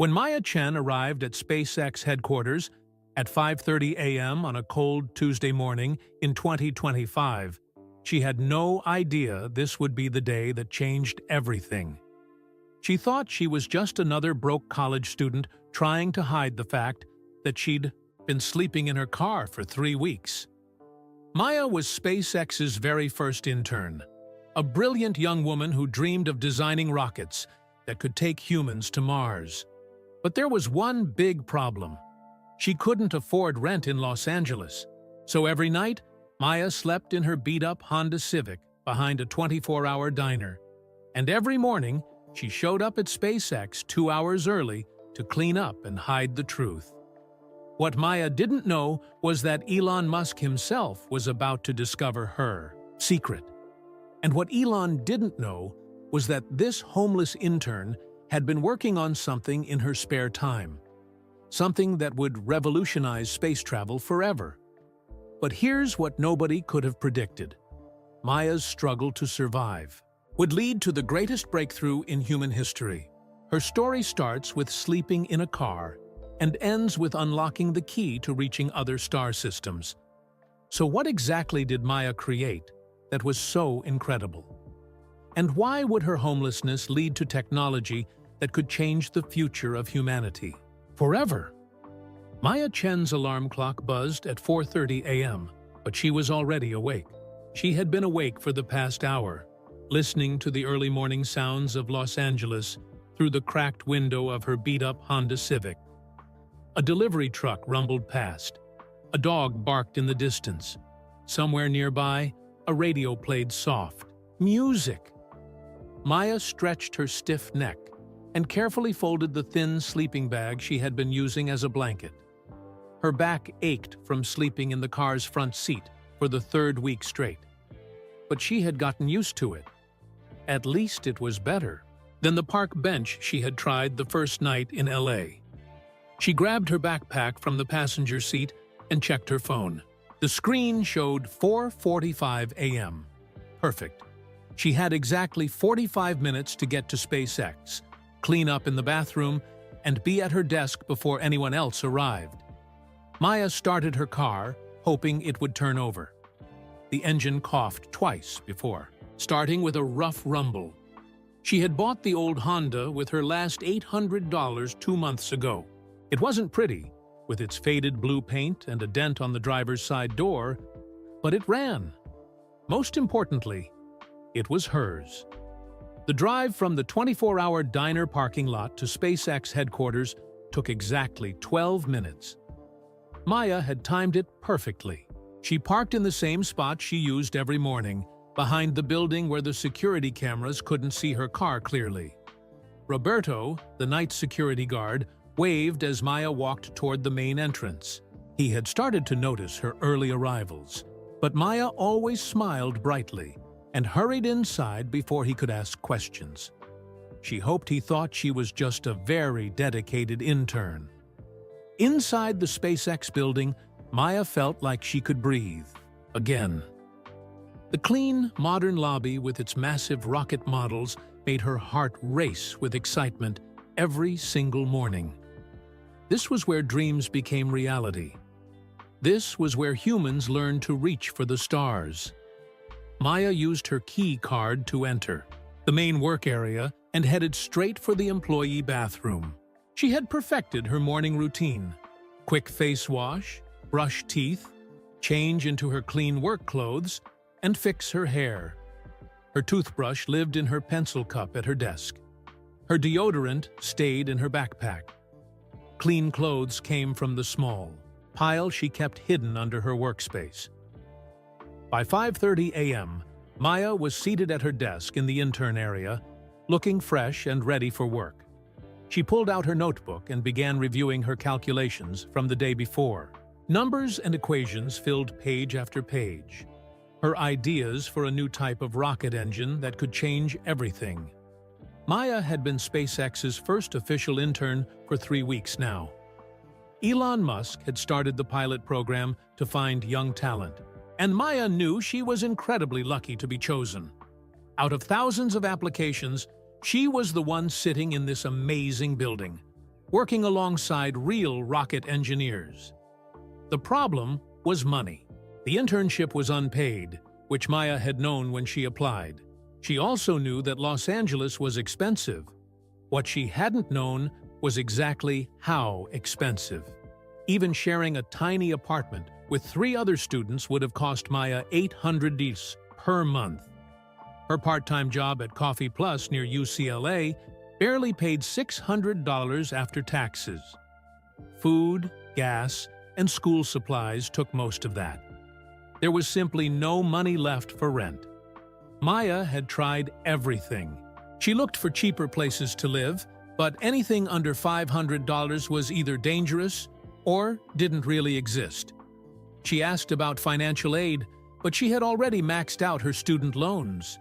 When Maya Chen arrived at SpaceX headquarters at 5:30 a.m. on a cold Tuesday morning in 2025, she had no idea this would be the day that changed everything. She thought she was just another broke college student trying to hide the fact that she'd been sleeping in her car for 3 weeks. Maya was SpaceX's very first intern, a brilliant young woman who dreamed of designing rockets that could take humans to Mars. But there was one big problem. She couldn't afford rent in Los Angeles, so every night, Maya slept in her beat-up Honda Civic behind a 24-hour diner. And every morning, she showed up at SpaceX 2 hours early to clean up and hide the truth. What Maya didn't know was that Elon Musk himself was about to discover her secret. And what Elon didn't know was that this homeless intern had been working on something in her spare time. Something that would revolutionize space travel forever. But here's what nobody could have predicted. Maya's struggle to survive would lead to the greatest breakthrough in human history. Her story starts with sleeping in a car and ends with unlocking the key to reaching other star systems. So what exactly did Maya create that was so incredible? And why would her homelessness lead to technology that could change the future of humanity forever? Maya Chen's alarm clock buzzed at 4:30 a.m., but she was already awake. She had been awake for the past hour, listening to the early morning sounds of Los Angeles through the cracked window of her beat-up Honda Civic. A delivery truck rumbled past. A dog barked in the distance. Somewhere nearby, a radio played soft music. Maya stretched her stiff neck and carefully folded the thin sleeping bag she had been using as a blanket. Her back ached from sleeping in the car's front seat for the 3rd week straight. But she had gotten used to it. At least it was better than the park bench she had tried the first night in LA. She grabbed her backpack from the passenger seat and checked her phone. The screen showed 4:45 a.m. Perfect. She had exactly 45 minutes to get to SpaceX, clean up in the bathroom, and be at her desk before anyone else arrived. Maya started her car, hoping it would turn over. The engine coughed twice before, starting with a rough rumble. She had bought the old Honda with her last $800 2 months ago. It wasn't pretty, with its faded blue paint and a dent on the driver's side door, but it ran. Most importantly, it was hers. The drive from the 24-hour diner parking lot to SpaceX headquarters took exactly 12 minutes. Maya had timed it perfectly. She parked in the same spot she used every morning, behind the building where the security cameras couldn't see her car clearly. Roberto, the night security guard, waved as Maya walked toward the main entrance. He had started to notice her early arrivals, but Maya always smiled brightly and hurried inside before he could ask questions. She hoped he thought she was just a very dedicated intern. Inside the SpaceX building, Maya felt like she could breathe again. The clean, modern lobby with its massive rocket models made her heart race with excitement every single morning. This was where dreams became reality. This was where humans learned to reach for the stars. Maya used her key card to enter the main work area and headed straight for the employee bathroom. She had perfected her morning routine. Quick face wash, brush teeth, change into her clean work clothes, and fix her hair. Her toothbrush lived in her pencil cup at her desk. Her deodorant stayed in her backpack. Clean clothes came from the small pile she kept hidden under her workspace. By 5:30 a.m., Maya was seated at her desk in the intern area, looking fresh and ready for work. She pulled out her notebook and began reviewing her calculations from the day before. Numbers and equations filled page after page. Her ideas for a new type of rocket engine that could change everything. Maya had been SpaceX's first official intern for 3 weeks now. Elon Musk had started the pilot program to find young talent, and Maya knew she was incredibly lucky to be chosen. Out of thousands of applications, she was the one sitting in this amazing building, working alongside real rocket engineers. The problem was money. The internship was unpaid, which Maya had known when she applied. She also knew that Los Angeles was expensive. What she hadn't known was exactly how expensive. Even sharing a tiny apartment with 3 other students would have cost Maya $800 per month. Her part-time job at Coffee Plus near UCLA barely paid $600 after taxes. Food, gas, and school supplies took most of that. There was simply no money left for rent. Maya had tried everything. She looked for cheaper places to live, but anything under $500 was either dangerous or didn't really exist. She asked about financial aid, but she had already maxed out her student loans.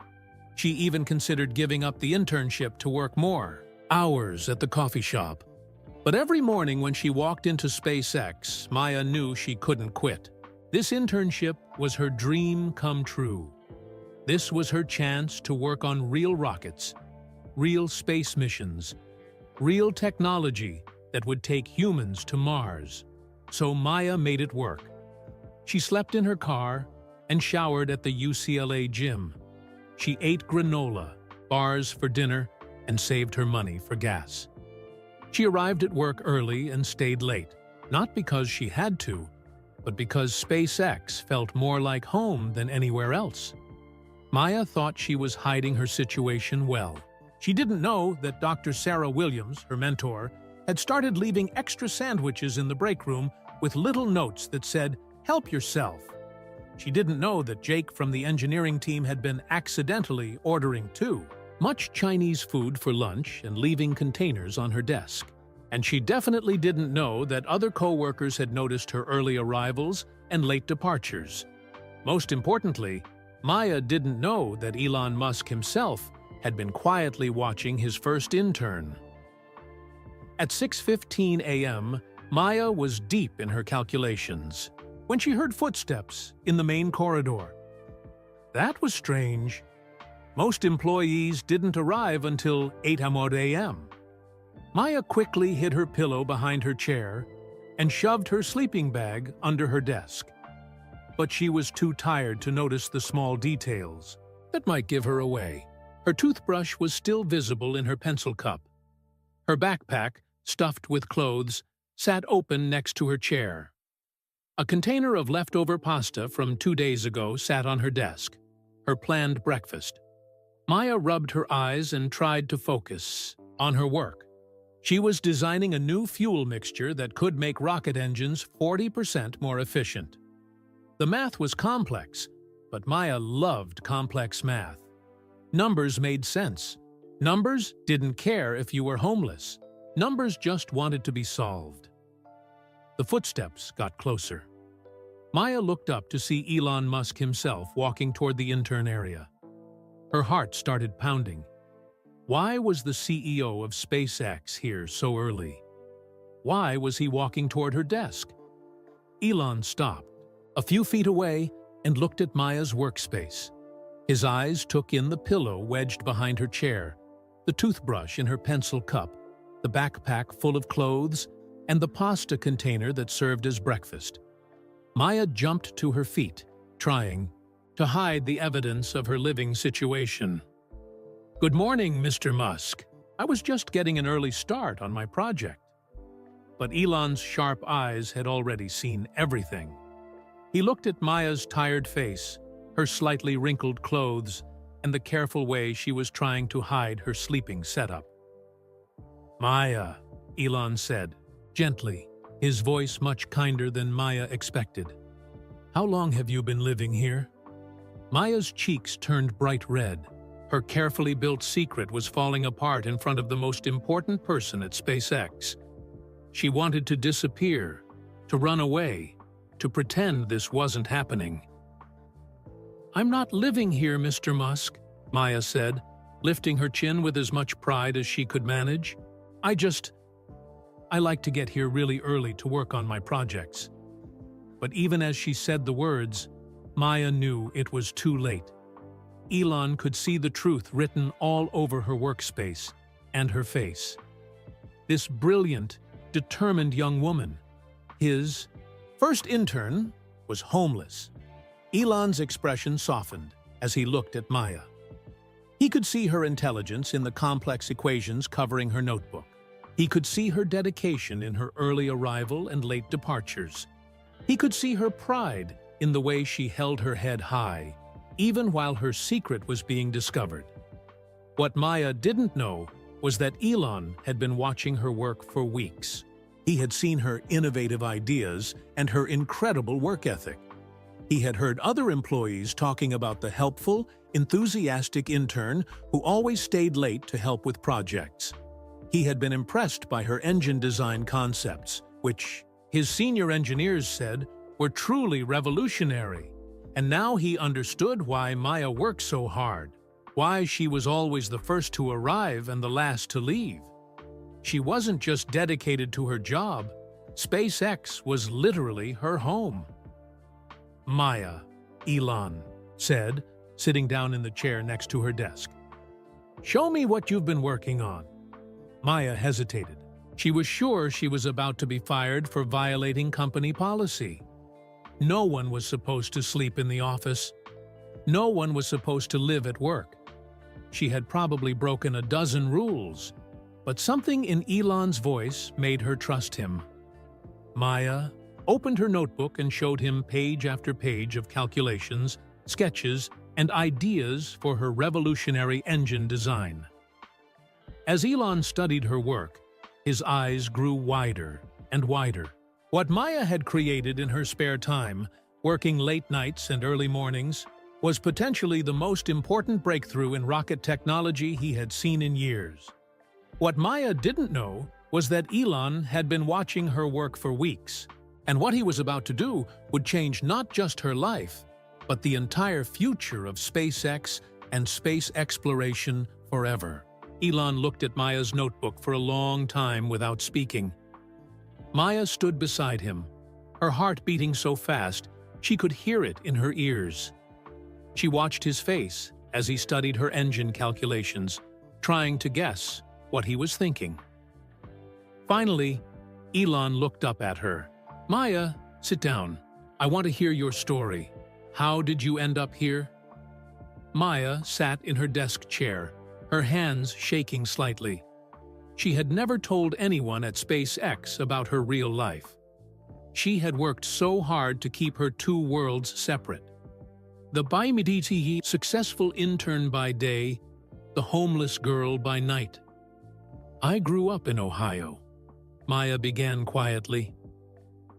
She even considered giving up the internship to work more hours at the coffee shop. But every morning when she walked into SpaceX, Maya knew she couldn't quit. This internship was her dream come true. This was her chance to work on real rockets, real space missions, real technology that would take humans to Mars. So Maya made it work. She slept in her car and showered at the UCLA gym. She ate granola, bars for dinner, and saved her money for gas. She arrived at work early and stayed late, not because she had to, but because SpaceX felt more like home than anywhere else. Maya thought she was hiding her situation well. She didn't know that Dr. Sarah Williams, her mentor, had started leaving extra sandwiches in the break room with little notes that said, "Help yourself." She didn't know that Jake from the engineering team had been accidentally ordering too. Much Chinese food for lunch and leaving containers on her desk. And she definitely didn't know that other co-workers had noticed her early arrivals and late departures. Most importantly, Maya didn't know that Elon Musk himself had been quietly watching his first intern. At 6:15 a.m., Maya was deep in her calculations when she heard footsteps in the main corridor. That was strange. Most employees didn't arrive until 8 a.m. Maya quickly hid her pillow behind her chair and shoved her sleeping bag under her desk. But she was too tired to notice the small details that might give her away. Her toothbrush was still visible in her pencil cup. Her backpack, stuffed with clothes, sat open next to her chair. A container of leftover pasta from 2 days ago sat on her desk, her planned breakfast. Maya rubbed her eyes and tried to focus on her work. She was designing a new fuel mixture that could make rocket engines 40% more efficient. The math was complex, but Maya loved complex math. Numbers made sense. Numbers didn't care if you were homeless. Numbers just wanted to be solved. The footsteps got closer. Maya looked up to see Elon Musk himself walking toward the intern area. Her heart started pounding. Why was the CEO of SpaceX here so early? Why was he walking toward her desk? Elon stopped a few feet away and looked at Maya's workspace. His eyes took in the pillow wedged behind her chair, the toothbrush in her pencil cup, the backpack full of clothes, and the pasta container that served as breakfast. Maya jumped to her feet, trying to hide the evidence of her living situation. "Good morning, Mr. Musk. I was just getting an early start on my project." But Elon's sharp eyes had already seen everything. He looked at Maya's tired face, her slightly wrinkled clothes, and the careful way she was trying to hide her sleeping setup. "Maya," Elon said, gently, his voice much kinder than Maya expected. "How long have you been living here?" Maya's cheeks turned bright red. Her carefully built secret was falling apart in front of the most important person at SpaceX. She wanted to disappear, to run away, to pretend this wasn't happening. "I'm not living here, Mr. Musk," Maya said, lifting her chin with as much pride as she could manage. I like to get here really early to work on my projects." But even as she said the words, Maya knew it was too late. Elon could see the truth written all over her workspace and her face. this brilliant, determined young woman. His first intern was homeless. Elon's expression softened as he looked at Maya. He could see her intelligence in the complex equations covering her notebook. He could see her dedication in her early arrival and late departures. He could see her pride in the way she held her head high, even while her secret was being discovered. What Maya didn't know was that Elon had been watching her work for weeks. He had seen her innovative ideas and her incredible work ethic. He had heard other employees talking about the helpful, enthusiastic intern who always stayed late to help with projects. He had been impressed by her engine design concepts, which his senior engineers said were truly revolutionary. And now he understood why Maya worked so hard, why she was always the first to arrive and the last to leave. She wasn't just dedicated to her job. SpaceX was literally her home. Maya, Elon said, sitting down in the chair next to her desk. Show me what you've been working on. Maya hesitated. She was sure she was about to be fired for violating company policy. No one was supposed to sleep in the office. No one was supposed to live at work. She had probably broken a dozen rules, but something in Elon's voice made her trust him. Maya opened her notebook and showed him page after page of calculations, sketches, and ideas for her revolutionary engine design. As Elon studied her work, his eyes grew wider and wider. What Maya had created in her spare time, working late nights and early mornings, was potentially the most important breakthrough in rocket technology he had seen in years. What Maya didn't know was that Elon had been watching her work for weeks, and what he was about to do would change not just her life, but the entire future of SpaceX and space exploration forever. Elon looked at Maya's notebook for a long time without speaking. Maya stood beside him, her heart beating so fast she could hear it in her ears. She watched his face as he studied her engine calculations, trying to guess what he was thinking. Finally, Elon looked up at her. Maya, sit down. I want to hear your story. How did you end up here? Maya sat in her desk chair, her hands shaking slightly. She had never told anyone at SpaceX about her real life. She had worked so hard to keep her two worlds separate. The bimedeity successful intern by day, the homeless girl by night. I grew up in Ohio, Maya began quietly,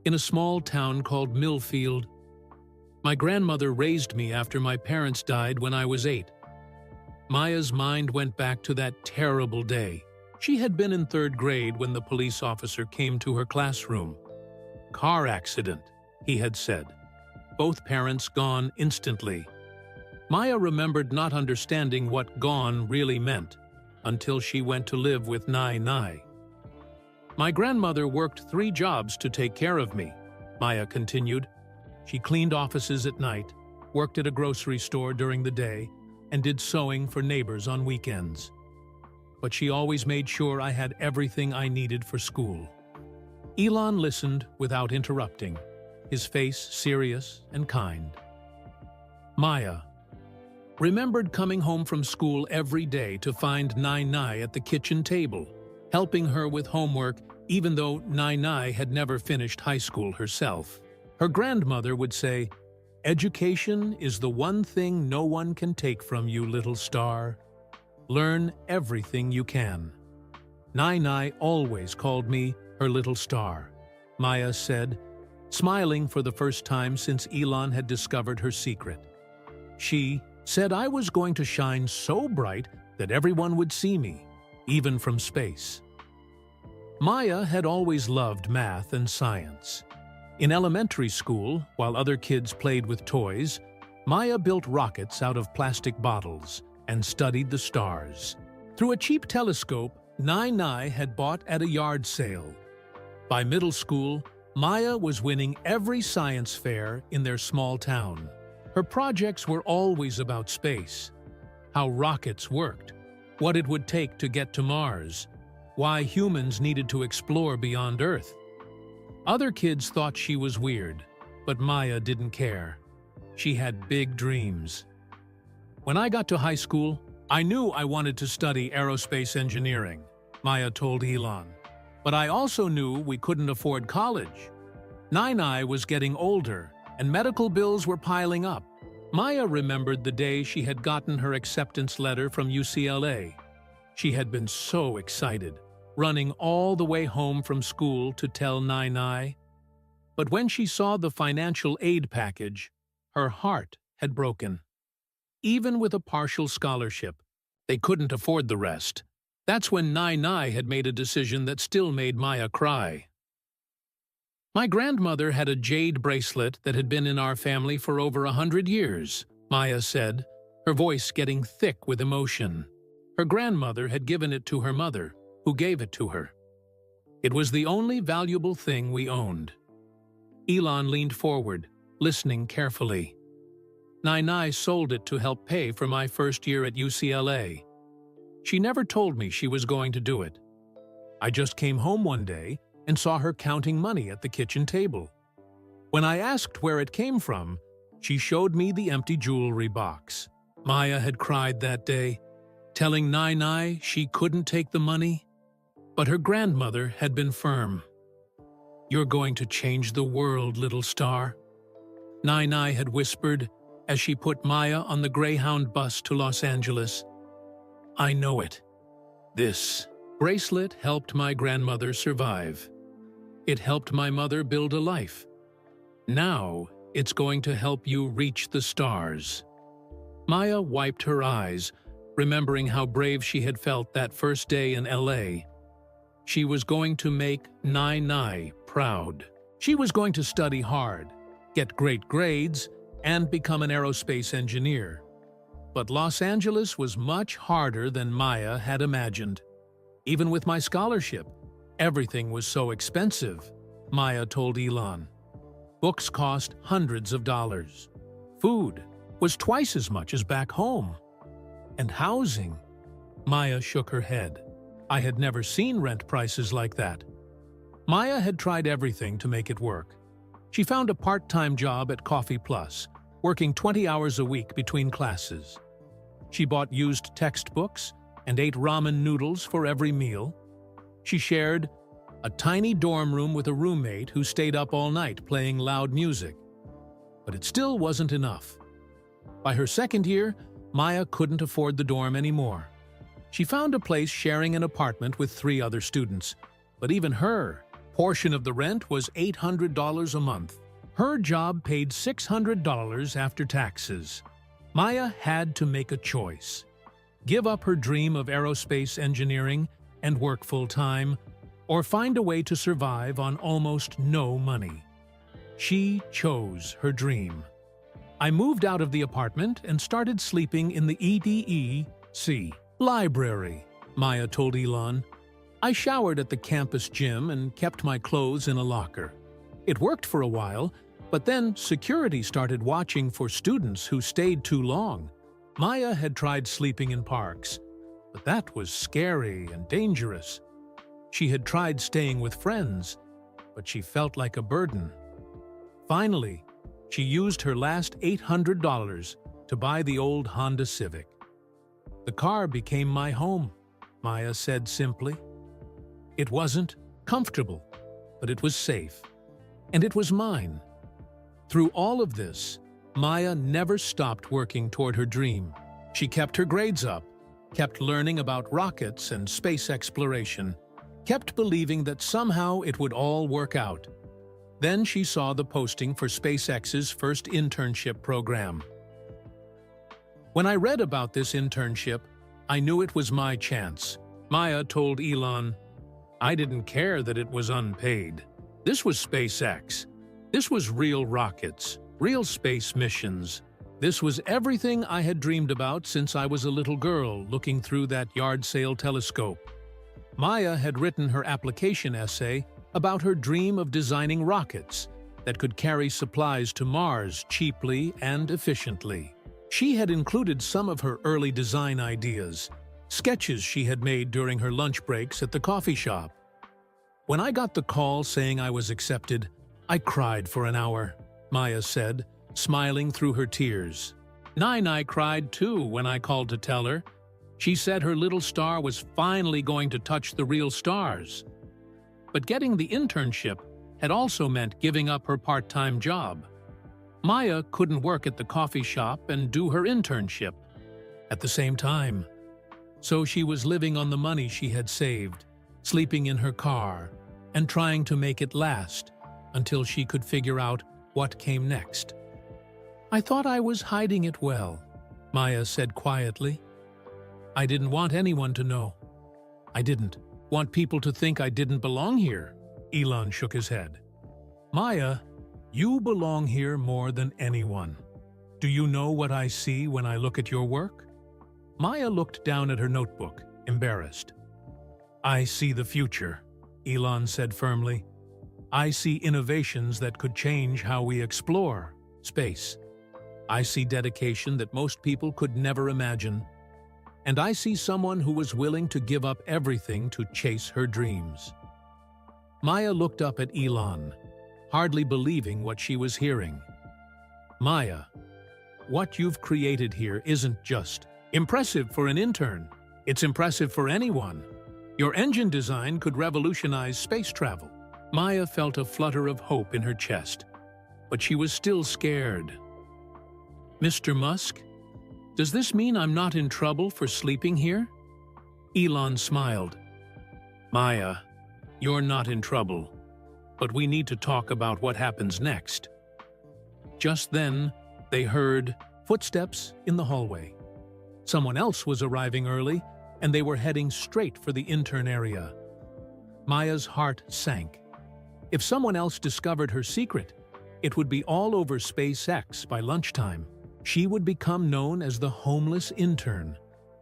in a small town called Millfield. My grandmother raised me after my parents died when I was 8. Maya's mind went back to that terrible day. She had been in 3rd grade when the police officer came to her classroom. Car accident, he had said. Both parents gone instantly. Maya remembered not understanding what gone really meant until she went to live with Nai. My grandmother worked 3 jobs to take care of me, Maya continued. She cleaned offices at night, worked at a grocery store during the day, and did sewing for neighbors on weekends. But she always made sure I had everything I needed for school. Elon listened without interrupting, his face serious and kind. Maya remembered coming home from school every day to find Nai at the kitchen table, helping her with homework even though Nai had never finished high school herself. Her grandmother would say, "Education is the one thing no one can take from you, little star. Learn everything you can." Nai always called me her little star, Maya said, smiling for the first time since Elon had discovered her secret. She said I was going to shine so bright that everyone would see me, even from space. Maya had always loved math and science. In elementary school, while other kids played with toys, Maya built rockets out of plastic bottles and studied the stars. Through a cheap telescope Nai had bought at a yard sale. By middle school, Maya was winning every science fair in their small town. Her projects were always about space, how rockets worked, what it would take to get to Mars, why humans needed to explore beyond Earth. Other kids thought she was weird, but Maya didn't care. She had big dreams. When I got to high school, I knew I wanted to study aerospace engineering, Maya told Elon. But I also knew we couldn't afford college. Nai was getting older, and medical bills were piling up. Maya remembered the day she had gotten her acceptance letter from UCLA. She had been so excited, running all the way home from school to tell Nai. But when she saw the financial aid package, her heart had broken. Even with a partial scholarship, they couldn't afford the rest. That's when Nai had made a decision that still made Maya cry. My grandmother had a jade bracelet that had been in our family for over 100 years, Maya said, her voice getting thick with emotion. Her grandmother had given it to her mother, who gave it to her. It was the only valuable thing we owned. Elon leaned forward, listening carefully. Nai sold it to help pay for my first year at UCLA. She never told me she was going to do it. I just came home one day and saw her counting money at the kitchen table. When I asked where it came from, she showed me the empty jewelry box. Maya had cried that day, telling Nai she couldn't take the money. But her grandmother had been firm. "You're going to change the world, little star," Nai had whispered as she put Maya on the Greyhound bus to Los Angeles. "I know it." This bracelet helped my grandmother survive. It helped my mother build a life. Now it's going to help you reach the stars. Maya wiped her eyes, remembering how brave she had felt that first day in LA. She was going to make Nai proud. She was going to study hard, get great grades, and become an aerospace engineer. But Los Angeles was much harder than Maya had imagined. Even with my scholarship, everything was so expensive, Maya told Elon. Books cost hundreds of dollars. Food was twice as much as back home. And housing. Maya shook her head. I had never seen rent prices like that. Maya had tried everything to make it work. She found a part-time job at Coffee Plus, working 20 hours a week between classes. She bought used textbooks and ate ramen noodles for every meal. She shared a tiny dorm room with a roommate who stayed up all night playing loud music. But it still wasn't enough. By her second year, Maya couldn't afford the dorm anymore. She found a place sharing an apartment with 3 other students, but even her portion of the rent was $800 a month. Her job paid $600 after taxes. Maya had to make a choice. Give up her dream of aerospace engineering and work full-time, or find a way to survive on almost no money. She chose her dream. I moved out of the apartment and started sleeping in the EDEC library, Maya told Elon. I showered at the campus gym and kept my clothes in a locker. It worked for a while, but then security started watching for students who stayed too long. Maya had tried sleeping in parks, but that was scary and dangerous. She had tried staying with friends, but she felt like a burden. Finally, she used her last $800 to buy the old Honda Civic. The car became my home, Maya said simply. It wasn't comfortable, but it was safe. And it was mine. Through all of this, Maya never stopped working toward her dream. She kept her grades up, kept learning about rockets and space exploration, kept believing that somehow it would all work out. Then she saw the posting for SpaceX's first internship program. When I read about this internship, I knew it was my chance. Maya told Elon, I didn't care that it was unpaid. This was SpaceX. This was real rockets, real space missions. This was everything I had dreamed about since I was a little girl looking through that yard sale telescope. Maya had written her application essay about her dream of designing rockets that could carry supplies to Mars cheaply and efficiently. She had included some of her early design ideas, sketches she had made during her lunch breaks at the coffee shop. When I got the call saying I was accepted, I cried for an hour, Maya said, smiling through her tears. Nai cried too when I called to tell her. She said her little star was finally going to touch the real stars. But getting the internship had also meant giving up her part-time job. Maya couldn't work at the coffee shop and do her internship at the same time. So she was living on the money she had saved, sleeping in her car, and trying to make it last until she could figure out what came next. I thought I was hiding it well, Maya said quietly. I didn't want anyone to know. I didn't want people to think I didn't belong here. Elon shook his head. Maya, you belong here more than anyone. Do you know what I see when I look at your work? Maya looked down at her notebook, embarrassed. I see the future, Elon said firmly. I see innovations that could change how we explore space. I see dedication that most people could never imagine. And I see someone who was willing to give up everything to chase her dreams. Maya looked up at Elon, hardly believing what she was hearing. Maya, what you've created here isn't just impressive for an intern. It's impressive for anyone. Your engine design could revolutionize space travel. Maya felt a flutter of hope in her chest, but she was still scared. Mr. Musk? Does this mean I'm not in trouble for sleeping here? Elon smiled. Maya, you're not in trouble, but we need to talk about what happens next. Just then, they heard footsteps in the hallway. Someone else was arriving early, and they were heading straight for the intern area. Maya's heart sank. If someone else discovered her secret, it would be all over SpaceX by lunchtime. She would become known as the homeless intern,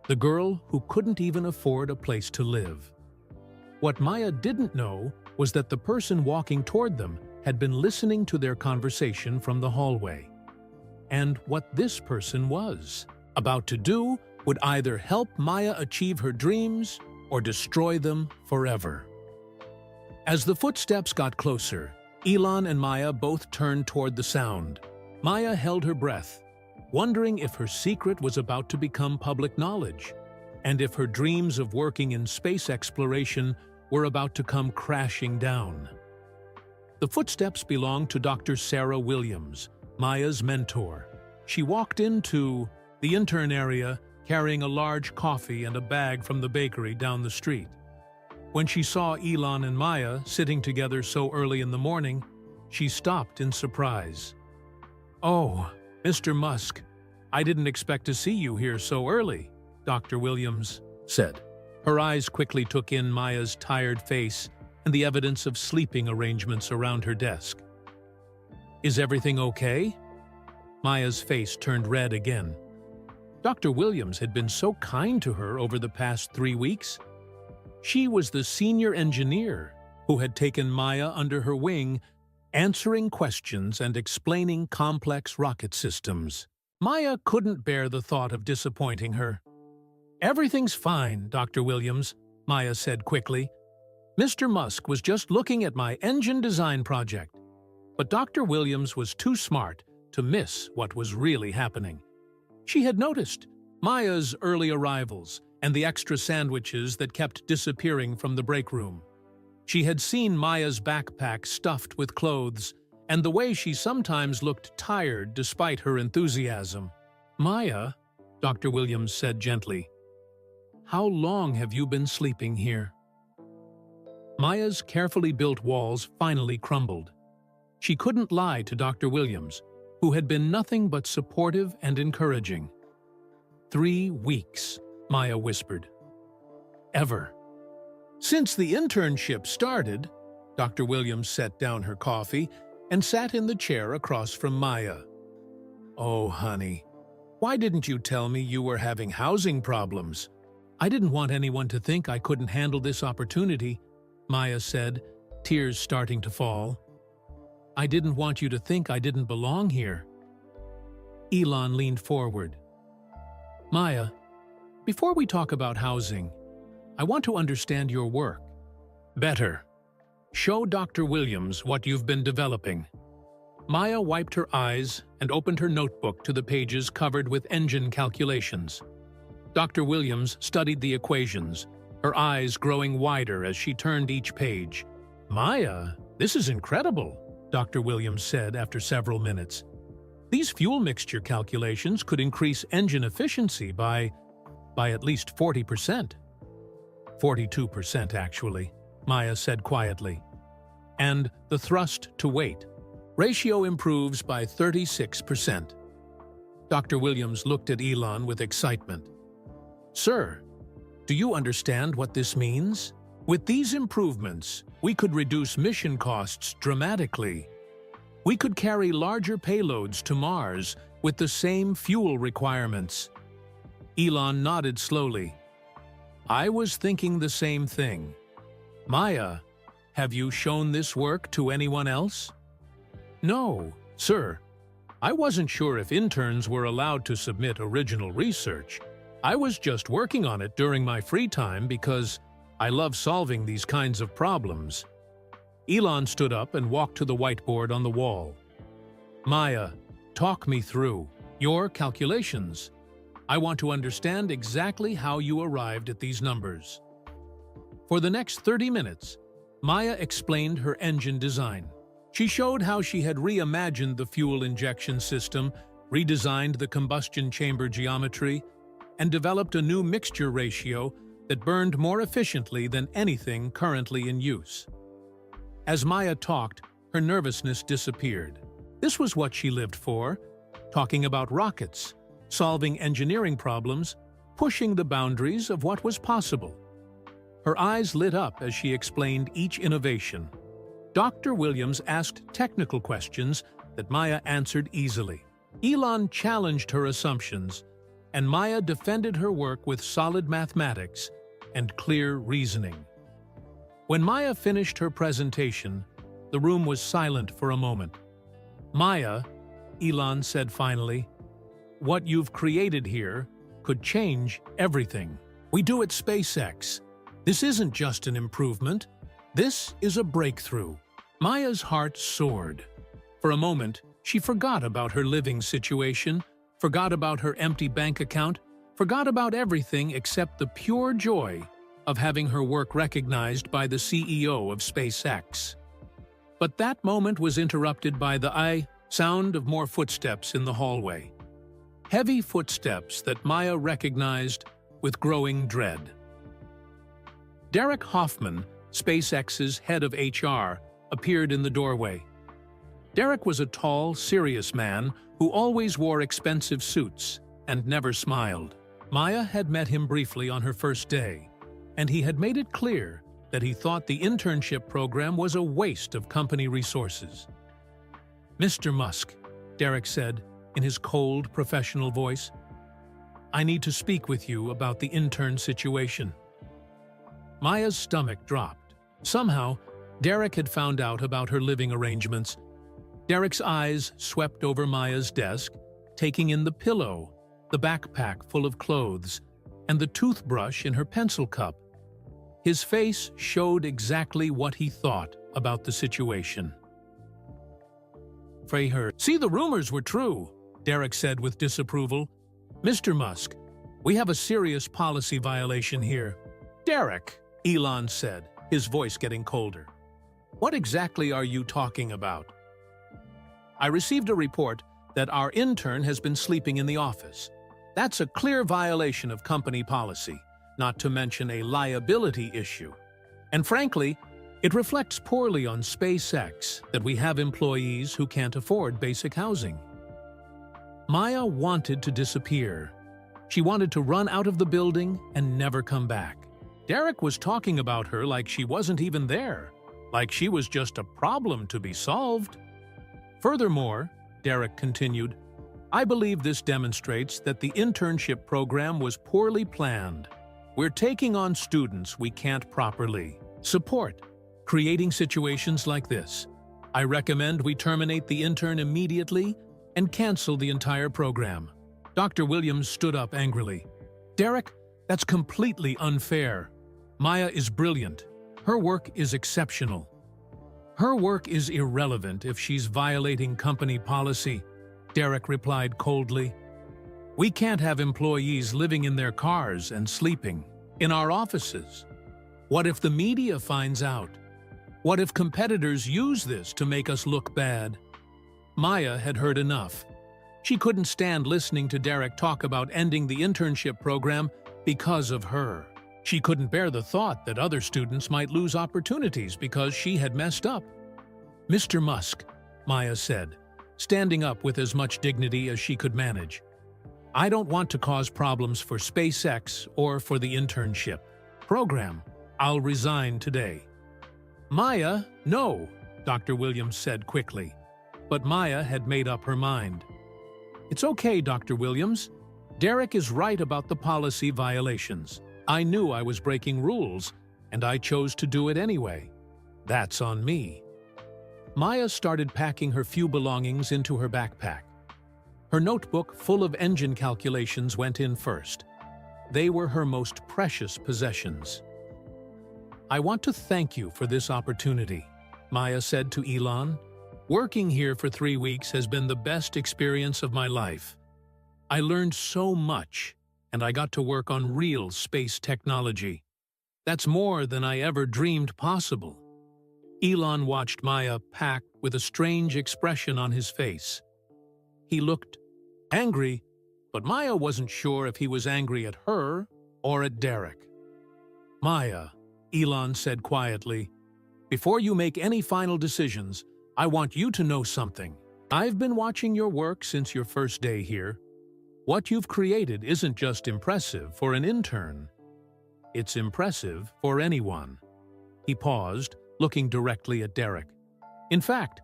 the girl who couldn't even afford a place to live. What Maya didn't know was that the person walking toward them had been listening to their conversation from the hallway. And what this person was about to do would either help Maya achieve her dreams or destroy them forever. As the footsteps got closer, Elon and Maya both turned toward the sound. Maya held her breath, wondering if her secret was about to become public knowledge, and if her dreams of working in space exploration were about to come crashing down. The footsteps belonged to Dr. Sarah Williams, Maya's mentor. She walked into the intern area carrying a large coffee and a bag from the bakery down the street. When she saw Elon and Maya sitting together so early in the morning, she stopped in surprise. Oh, Mr. Musk, I didn't expect to see you here so early, Dr. Williams said. Her eyes quickly took in Maya's tired face and the evidence of sleeping arrangements around her desk. Is everything okay? Maya's face turned red again. Dr. Williams had been so kind to her over the past 3 weeks. She was the senior engineer who had taken Maya under her wing, answering questions and explaining complex rocket systems. Maya couldn't bear the thought of disappointing her. Everything's fine, Dr. Williams, Maya said quickly. Mr. Musk was just looking at my engine design project. But Dr. Williams was too smart to miss what was really happening. She had noticed Maya's early arrivals and the extra sandwiches that kept disappearing from the break room. She had seen Maya's backpack stuffed with clothes and the way she sometimes looked tired despite her enthusiasm. Maya, Dr. Williams said gently, how long have you been sleeping here? Maya's carefully built walls finally crumbled. She couldn't lie to Dr. Williams, who had been nothing but supportive and encouraging. 3 weeks, Maya whispered. Ever. Since the internship started, Dr. Williams set down her coffee and sat in the chair across from Maya. Oh, honey, why didn't you tell me you were having housing problems? I didn't want anyone to think I couldn't handle this opportunity, Maya said, tears starting to fall. I didn't want you to think I didn't belong here. Elon leaned forward. Maya, Before we talk about housing, I want to understand your work better. Show Dr. Williams what you've been developing. Maya wiped her eyes and opened her notebook to the pages covered with engine calculations. Dr. Williams studied the equations, her eyes growing wider as she turned each page. "Maya, this is incredible," Dr. Williams said after several minutes. "These fuel mixture calculations could increase engine efficiency by at least 40%. 42% actually," Maya said quietly. "And the thrust-to-weight ratio improves by 36%. Dr. Williams looked at Elon with excitement. "Sir, do you understand what this means? With these improvements, we could reduce mission costs dramatically. We could carry larger payloads to Mars with the same fuel requirements." Elon nodded slowly. "I was thinking the same thing. Maya, have you shown this work to anyone else?" "No, sir. I wasn't sure if interns were allowed to submit original research. I was just working on it during my free time because I love solving these kinds of problems." Elon stood up and walked to the whiteboard on the wall. "Maya, talk me through your calculations. I want to understand exactly how you arrived at these numbers." For the next 30 minutes, Maya explained her engine design. She showed how she had reimagined the fuel injection system, redesigned the combustion chamber geometry, and developed a new mixture ratio that burned more efficiently than anything currently in use. As Maya talked, her nervousness disappeared. This was what she lived for, talking about rockets, solving engineering problems, pushing the boundaries of what was possible. Her eyes lit up as she explained each innovation. Dr. Williams asked technical questions that Maya answered easily. Elon challenged her assumptions, and Maya defended her work with solid mathematics and clear reasoning. When Maya finished her presentation, the room was silent for a moment. "Maya," Elon said finally, "what you've created here could change everything. We do at SpaceX. This isn't just an improvement. This is a breakthrough." Maya's heart soared. For a moment, she forgot about her living situation, forgot about her empty bank account, forgot about everything except the pure joy of having her work recognized by the CEO of SpaceX. But that moment was interrupted by the sound of more footsteps in the hallway. Heavy footsteps that Maya recognized with growing dread. Derek Hoffman, SpaceX's head of HR, appeared in the doorway. Derek was a tall, serious man who always wore expensive suits and never smiled. Maya had met him briefly on her first day, and he had made it clear that he thought the internship program was a waste of company resources. "Mr. Musk," Derek said in his cold, professional voice, "I need to speak with you about the intern situation." Maya's stomach dropped. Somehow, Derek had found out about her living arrangements. Derek's eyes swept over Maya's desk, taking in the pillow, the backpack full of clothes, and the toothbrush in her pencil cup. His face showed exactly what he thought about the situation. "Freyher, see, the rumors were true," Derek said with disapproval. "Mr. Musk, we have a serious policy violation here." "Derek," Elon said, his voice getting colder, "what exactly are you talking about?" "I received a report that our intern has been sleeping in the office. That's a clear violation of company policy, not to mention a liability issue. And frankly, it reflects poorly on SpaceX that we have employees who can't afford basic housing." Maya wanted to disappear. She wanted to run out of the building and never come back. Derek was talking about her like she wasn't even there, like she was just a problem to be solved. "Furthermore," Derek continued, "I believe this demonstrates that the internship program was poorly planned. We're taking on students we can't properly support, creating situations like this. I recommend we terminate the intern immediately and cancel the entire program." Dr. Williams stood up angrily. "Derek, That's completely unfair. Maya is brilliant. Her work is exceptional. Her work is irrelevant if she's violating company policy, Derek replied coldly. We can't have employees living in their cars and sleeping in our offices. What if the media finds out? What if competitors use this to make us look bad? Maya had heard enough. She couldn't stand listening to Derek talk about ending the internship program because of her. She couldn't bear the thought that other students might lose opportunities because she had messed up. Mr. Musk, Maya said, standing up with as much dignity as she could manage. I don't want to cause problems for SpaceX or for the internship program. I'll resign today. Maya, no, Dr. Williams said quickly. But Maya had made up her mind. It's okay, Dr. Williams. Derek is right about the policy violations. I knew I was breaking rules, and I chose to do it anyway. That's on me. Maya started packing her few belongings into her backpack. Her notebook full of engine calculations went in first. They were her most precious possessions. I want to thank you for this opportunity, Maya said to Elon. Working here for 3 weeks has been the best experience of my life. I learned so much, and I got to work on real space technology. That's more than I ever dreamed possible. Elon watched Maya pack with a strange expression on his face. He looked angry, but Maya wasn't sure if he was angry at her or at Derek. Maya, Elon said quietly, before you make any final decisions, I want you to know something. I've been watching your work since your first day here. What you've created isn't just impressive for an intern. It's impressive for anyone. He paused, looking directly at Derek. In fact,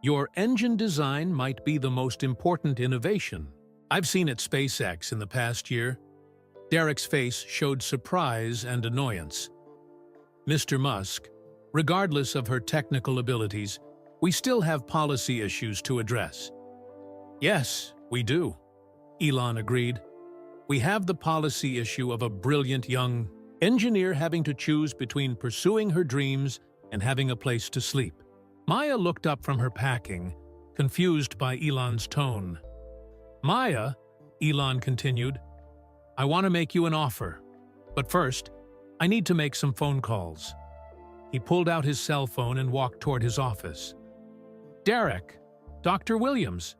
your engine design might be the most important innovation I've seen at SpaceX in the past year. Derek's face showed surprise and annoyance. Mr. Musk, regardless of her technical abilities, we still have policy issues to address. Yes, we do, Elon agreed. We have the policy issue of a brilliant young engineer having to choose between pursuing her dreams and having a place to sleep. Maya looked up from her packing, confused by Elon's tone. Maya, Elon continued, I want to make you an offer. But first, I need to make some phone calls. He pulled out his cell phone and walked toward his office. Derek, Dr. Williams,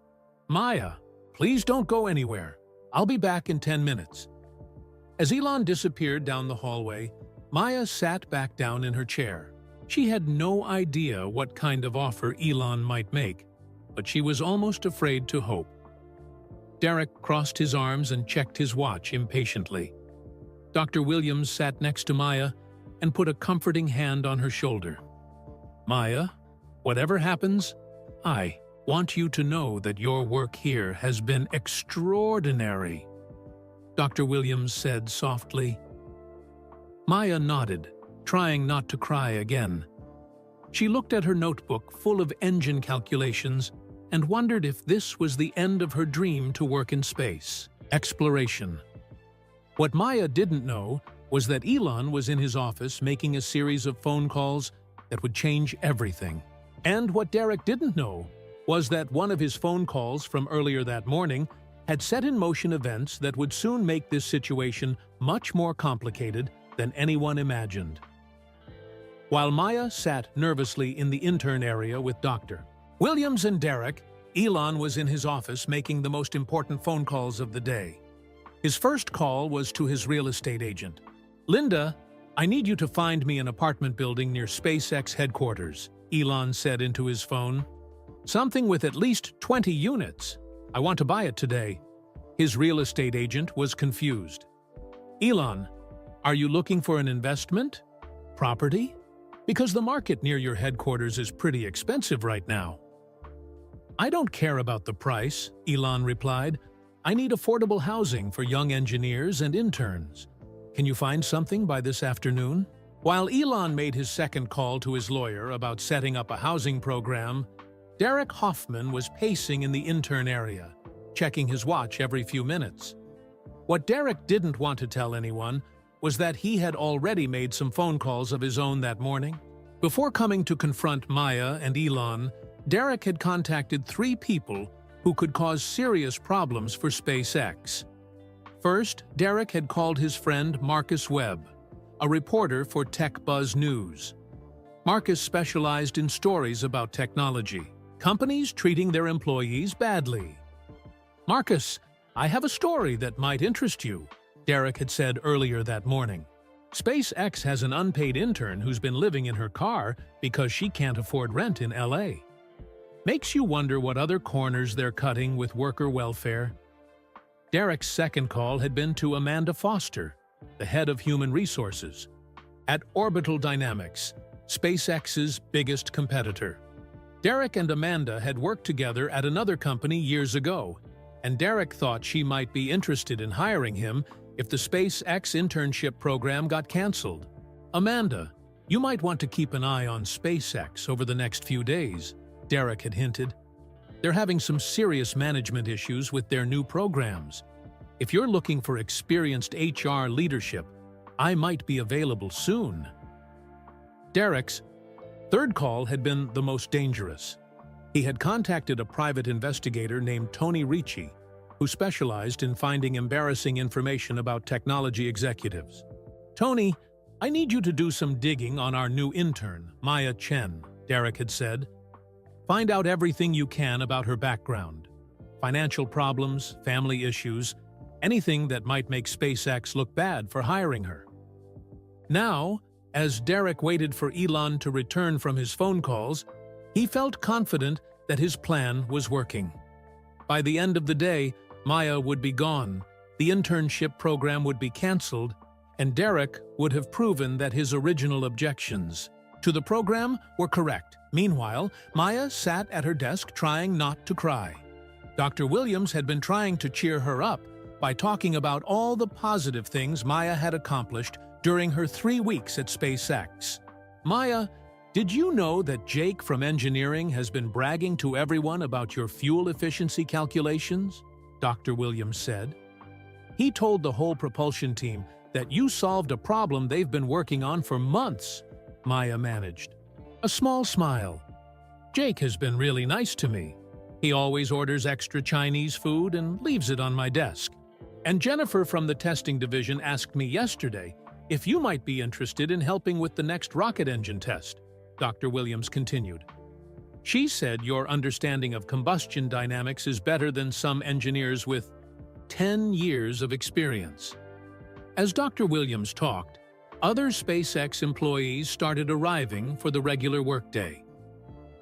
Maya, please don't go anywhere. I'll be back in 10 minutes. As Elon disappeared down the hallway, Maya sat back down in her chair. She had no idea what kind of offer Elon might make, but she was almost afraid to hope. Derek crossed his arms and checked his watch impatiently. Dr. Williams sat next to Maya and put a comforting hand on her shoulder. Maya, whatever happens, I want you to know that your work here has been extraordinary, Dr. Williams said softly. Maya nodded, trying not to cry again. She looked at her notebook full of engine calculations and wondered if this was the end of her dream to work in space. Exploration. What Maya didn't know was that Elon was in his office making a series of phone calls that would change everything. And what Derek didn't know was that one of his phone calls from earlier that morning had set in motion events that would soon make this situation much more complicated than anyone imagined. While Maya sat nervously in the intern area with Dr. Williams and Derek, Elon was in his office making the most important phone calls of the day. His first call was to his real estate agent. Linda, I need you to find me an apartment building near SpaceX headquarters, Elon said into his phone. Something with at least 20 units. I want to buy it today. His real estate agent was confused. Elon, are you looking for an investment? Property? Because the market near your headquarters is pretty expensive right now. I don't care about the price, Elon replied. I need affordable housing for young engineers and interns. Can you find something by this afternoon? While Elon made his second call to his lawyer about setting up a housing program, Derek Hoffman was pacing in the intern area, checking his watch every few minutes. What Derek didn't want to tell anyone was that he had already made some phone calls of his own that morning. Before coming to confront Maya and Elon, Derek had contacted 3 people who could cause serious problems for SpaceX. First, Derek had called his friend Marcus Webb, a reporter for Tech Buzz News. Marcus specialized in stories about technology, companies treating their employees badly. "Marcus, I have a story that might interest you," Derek had said earlier that morning. "SpaceX has an unpaid intern who's been living in her car because she can't afford rent in LA. Makes you wonder what other corners they're cutting with worker welfare." Derek's second call had been to Amanda Foster, the head of human resources, at Orbital Dynamics, SpaceX's biggest competitor. Derek and Amanda had worked together at another company years ago, and Derek thought she might be interested in hiring him if the SpaceX internship program got canceled. "Amanda, you might want to keep an eye on SpaceX over the next few days," Derek had hinted. "They're having some serious management issues with their new programs. If you're looking for experienced HR leadership, I might be available soon." Derek's third call had been the most dangerous. He had contacted a private investigator named Tony Ricci, who specialized in finding embarrassing information about technology executives. "Tony, I need you to do some digging on our new intern, Maya Chen," Derek had said. "Find out everything you can about her background, financial problems, family issues, anything that might make SpaceX look bad for hiring her." Now, as Derek waited for Elon to return from his phone calls, he felt confident that his plan was working. By the end of the day, Maya would be gone, the internship program would be canceled, and Derek would have proven that his original objections to the program were correct. Meanwhile, Maya sat at her desk trying not to cry. Dr. Williams had been trying to cheer her up by talking about all the positive things Maya had accomplished during her 3 weeks at SpaceX. "Maya, did you know that Jake from engineering has been bragging to everyone about your fuel efficiency calculations?" Dr. Williams said. "He told the whole propulsion team that you solved a problem they've been working on for months," Maya managed. A small smile. "Jake has been really nice to me. He always orders extra Chinese food and leaves it on my desk. And Jennifer from the testing division asked me yesterday if you might be interested in helping with the next rocket engine test," Dr. Williams continued. "She said your understanding of combustion dynamics is better than some engineers with 10 years of experience." As Dr. Williams talked, other SpaceX employees started arriving for the regular workday.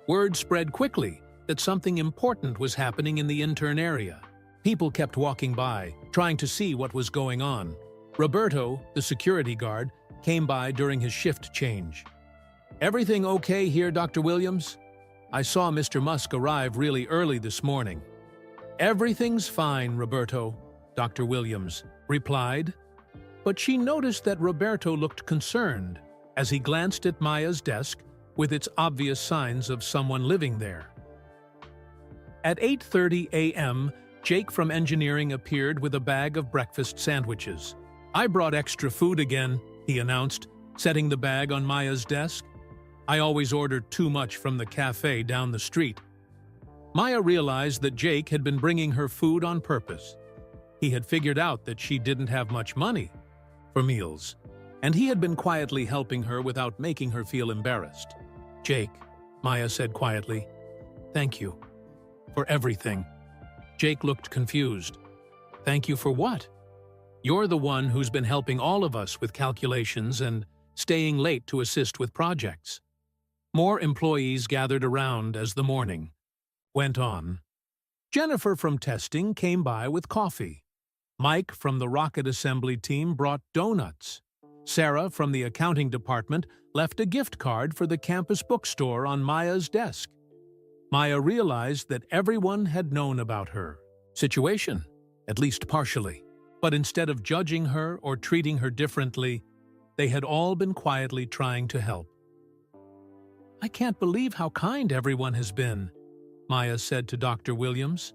Word spread quickly that something important was happening in the intern area. People kept walking by, trying to see what was going on. Roberto, the security guard, came by during his shift change. "Everything okay here, Dr. Williams? I saw Mr. Musk arrive really early this morning." "Everything's fine, Roberto," Dr. Williams replied. But she noticed that Roberto looked concerned as he glanced at Maya's desk with its obvious signs of someone living there. At 8:30 a.m., Jake from engineering appeared with a bag of breakfast sandwiches. "I brought extra food again," he announced, setting the bag on Maya's desk. "I always order too much from the cafe down the street." Maya realized that Jake had been bringing her food on purpose. He had figured out that she didn't have much money for meals, and he had been quietly helping her without making her feel embarrassed. "Jake," Maya said quietly, "thank you for everything." Jake looked confused. "Thank you for what?" "You're the one who's been helping all of us with calculations and staying late to assist with projects." More employees gathered around as the morning went on. Jennifer from testing came by with coffee. Mike from the rocket assembly team brought donuts. Sarah from the accounting department left a gift card for the campus bookstore on Maya's desk. Maya realized that everyone had known about her situation, at least partially. But instead of judging her or treating her differently, they had all been quietly trying to help. "I can't believe how kind everyone has been," Maya said to Dr. Williams.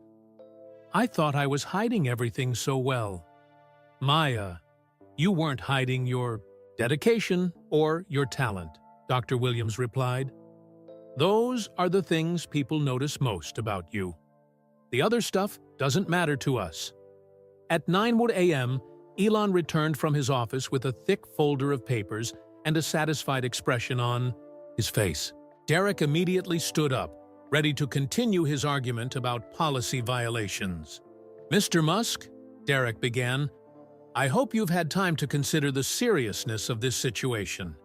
"I thought I was hiding everything so well." Maya, you weren't hiding your dedication or your talent, Dr. Williams replied. Those are the things people notice most about you. The other stuff doesn't matter to us. At 9 a.m., Elon returned from his office with a thick folder of papers and a satisfied expression on his face. Derek immediately stood up, ready to continue his argument about policy violations. Mr. Musk, Derek began, I hope you've had time to consider the seriousness of this situation.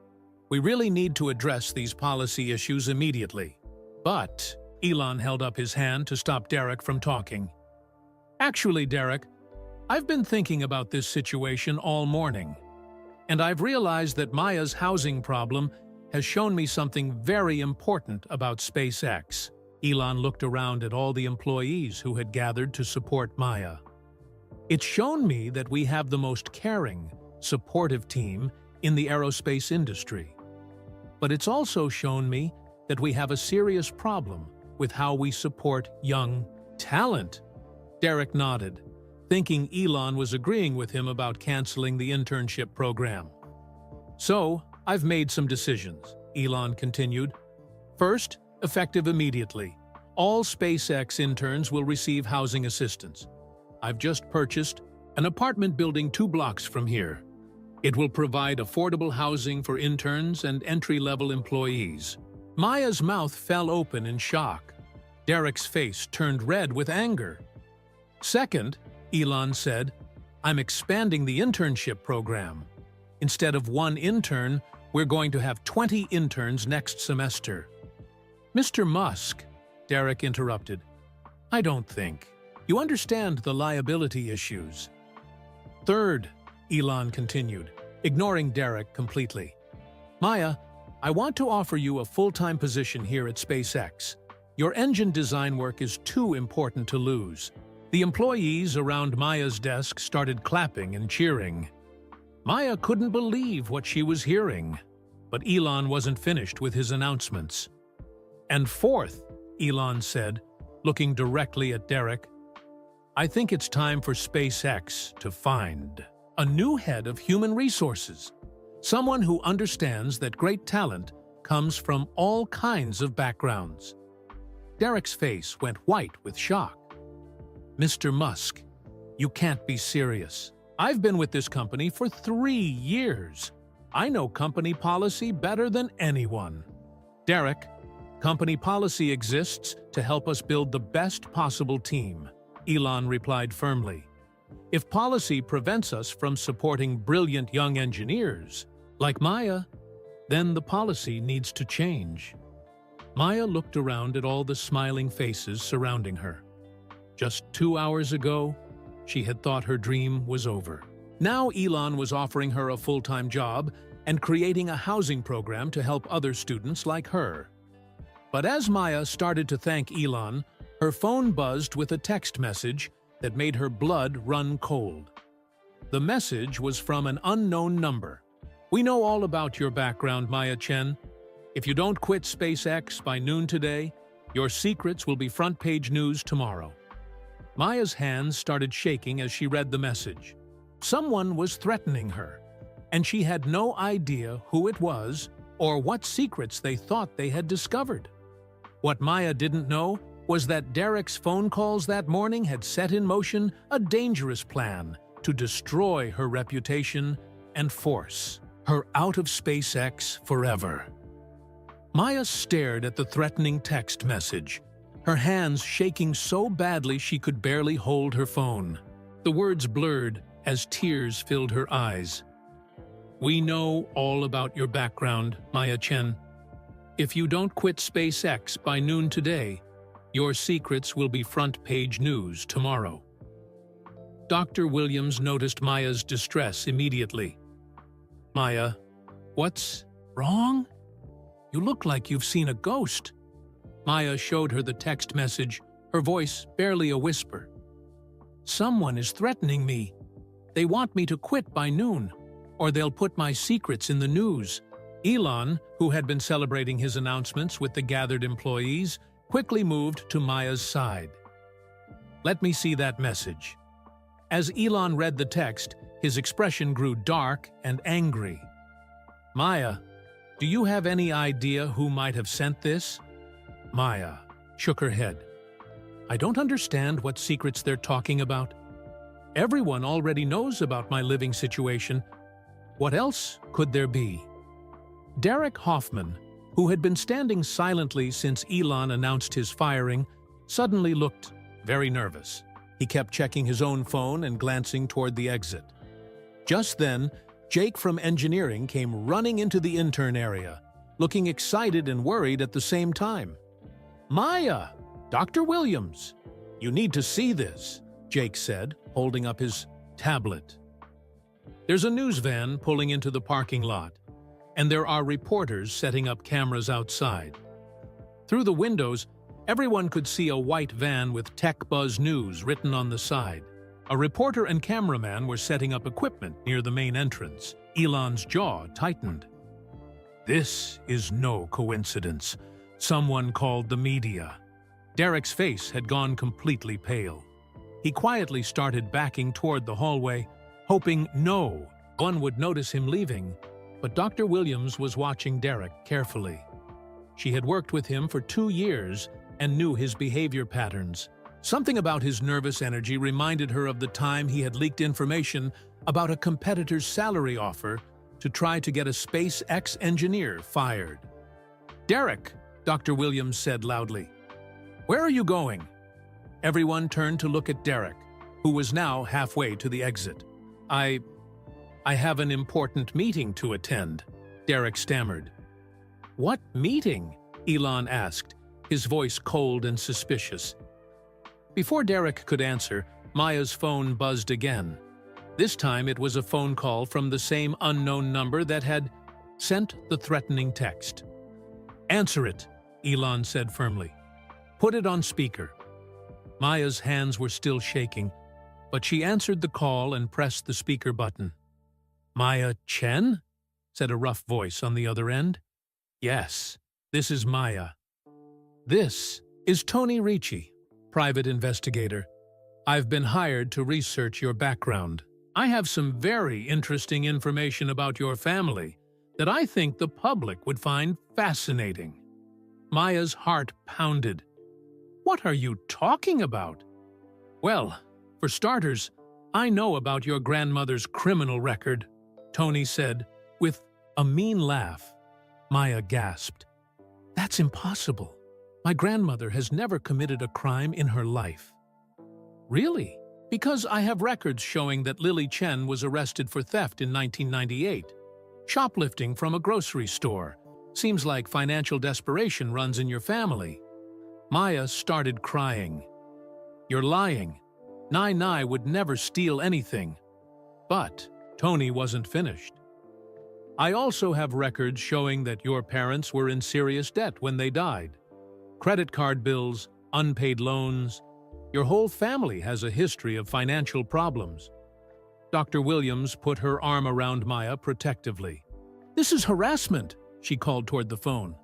We really need to address these policy issues immediately. But Elon held up his hand to stop Derek from talking. Actually, Derek, I've been thinking about this situation all morning, and I've realized that Maya's housing problem has shown me something very important about SpaceX. Elon looked around at all the employees who had gathered to support Maya. It's shown me that we have the most caring, supportive team in the aerospace industry. But it's also shown me that we have a serious problem with how we support young talent. Derek nodded, thinking Elon was agreeing with him about canceling the internship program. So, I've made some decisions, Elon continued. First, effective immediately, all SpaceX interns will receive housing assistance. I've just purchased an apartment building 2 blocks from here. It will provide affordable housing for interns and entry-level employees. Maya's mouth fell open in shock. Derek's face turned red with anger. Second, Elon said, I'm expanding the internship program. Instead of 1 intern, we're going to have 20 interns next semester. Mr. Musk, Derek interrupted, I don't think. You understand the liability issues. Third, Elon continued, ignoring Derek completely. Maya, I want to offer you a full-time position here at SpaceX. Your engine design work is too important to lose. The employees around Maya's desk started clapping and cheering. Maya couldn't believe what she was hearing, but Elon wasn't finished with his announcements. And fourth, Elon said, looking directly at Derek, I think it's time for SpaceX to find a new head of human resources, someone who understands that great talent comes from all kinds of backgrounds. Derek's face went white with shock. Mr. Musk, you can't be serious. I've been with this company for 3 years. I know company policy better than anyone. Derek, company policy exists to help us build the best possible team, Elon replied firmly. If policy prevents us from supporting brilliant young engineers, like Maya, then the policy needs to change. Maya looked around at all the smiling faces surrounding her. Just 2 hours ago, she had thought her dream was over. Now Elon was offering her a full-time job and creating a housing program to help other students like her. But as Maya started to thank Elon, her phone buzzed with a text message that made her blood run cold. The message was from an unknown number. We know all about your background, Maya Chen. If you don't quit SpaceX by noon today, your secrets will be front-page news tomorrow. Maya's hands started shaking as she read the message. Someone was threatening her, and she had no idea who it was or what secrets they thought they had discovered. What Maya didn't know was that Derek's phone calls that morning had set in motion a dangerous plan to destroy her reputation and force her out of SpaceX forever. Maya stared at the threatening text message, her hands shaking so badly she could barely hold her phone. The words blurred as tears filled her eyes. We know all about your background, Maya Chen. If you don't quit SpaceX by noon today, your secrets will be front-page news tomorrow. Dr. Williams noticed Maya's distress immediately. Maya, what's wrong? You look like you've seen a ghost. Maya showed her the text message, her voice barely a whisper. Someone is threatening me. They want me to quit by noon, or they'll put my secrets in the news. Elon, who had been celebrating his announcements with the gathered employees, quickly moved to Maya's side. Let me see that message. As Elon read the text, His expression grew dark and angry. "Maya, do you have any idea who might have sent this?" Maya shook her head. "I don't understand what secrets they're talking about. Everyone already knows about my living situation. What else could there be?" Derek Hoffman, who had been standing silently since Elon announced his firing, suddenly looked very nervous. He kept checking his own phone and glancing toward the exit. Just then, Jake from engineering came running into the intern area, looking excited and worried at the same time. "Maya! Dr. Williams! You need to see this," Jake said, holding up his tablet. There's a news van pulling into the parking lot, and there are reporters setting up cameras outside. Through the windows, everyone could see a white van with Tech Buzz News written on the side. A reporter and cameraman were setting up equipment near the main entrance. Elon's jaw tightened. This is no coincidence. Someone called the media. Derek's face had gone completely pale. He quietly started backing toward the hallway, hoping no one would notice him leaving, but Dr. Williams was watching Derek carefully. She had worked with him for 2 years and knew his behavior patterns. Something about his nervous energy reminded her of the time he had leaked information about a competitor's salary offer to try to get a SpaceX engineer fired. "Derek," Dr. Williams said loudly. "Where are you going?" Everyone turned to look at Derek, who was now halfway to the exit. I have an important meeting to attend," Derek stammered. "What meeting?" Elon asked, his voice cold and suspicious. Before Derek could answer, Maya's phone buzzed again. This time it was a phone call from the same unknown number that had sent the threatening text. "Answer it," Elon said firmly. "Put it on speaker." Maya's hands were still shaking, but she answered the call and pressed the speaker button. "Maya Chen?" said a rough voice on the other end. "Yes, this is Maya." "This is Tony Ricci, private investigator. I've been hired to research your background. I have some very interesting information about your family that I think the public would find fascinating." Maya's heart pounded. "What are you talking about?" "Well, for starters, I know about your grandmother's criminal record," Tony said, with a mean laugh. Maya gasped. "That's impossible. My grandmother has never committed a crime in her life." "Really?" "Because I have records showing that Lily Chen was arrested for theft in 1998. Shoplifting from a grocery store. Seems like financial desperation runs in your family." Maya started crying. "You're lying. Nai would never steal anything." But Tony wasn't finished. "I also have records showing that your parents were in serious debt when they died. Credit card bills, unpaid loans. Your whole family has a history of financial problems." Dr. Williams put her arm around Maya protectively. "This is harassment," she called toward the phone.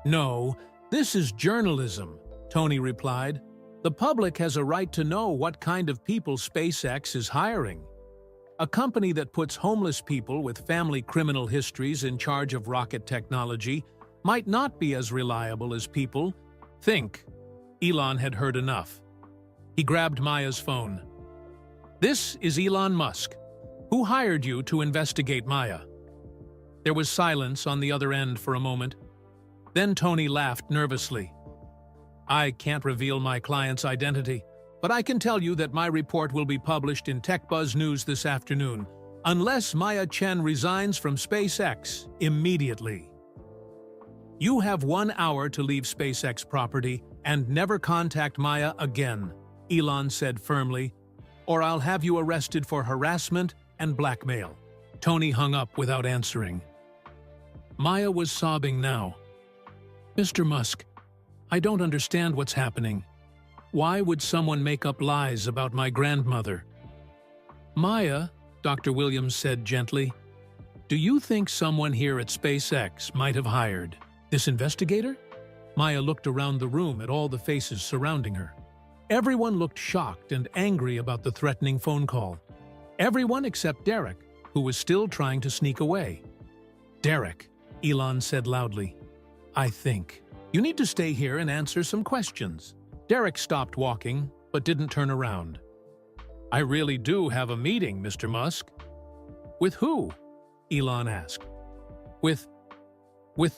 "No, this is journalism," Tony replied. "The public has a right to know what kind of people SpaceX is hiring. A company that puts homeless people with family criminal histories in charge of rocket technology might not be as reliable as people think." Elon had heard enough. He grabbed Maya's phone. "This is Elon Musk. Who hired you to investigate Maya?" There was silence on the other end for a moment. Then Tony laughed nervously. "I can't reveal my client's identity, but I can tell you that my report will be published in Tech Buzz News this afternoon, unless Maya Chen resigns from SpaceX immediately. You have 1 hour to leave SpaceX property and never contact Maya again," Elon said firmly, "or I'll have you arrested for harassment and blackmail." Tony hung up without answering. Maya was sobbing now. "Mr. Musk, I don't understand what's happening. Why would someone make up lies about my grandmother?" "Maya," Dr. Williams said gently, "do you think someone here at SpaceX might have hired this investigator?" Maya looked around the room at all the faces surrounding her. Everyone looked shocked and angry about the threatening phone call. Everyone except Derek, who was still trying to sneak away. "Derek," Elon said loudly, "I think you need to stay here and answer some questions." Derek stopped walking, but didn't turn around. "I really do have a meeting, Mr. Musk." "With who?" Elon asked. With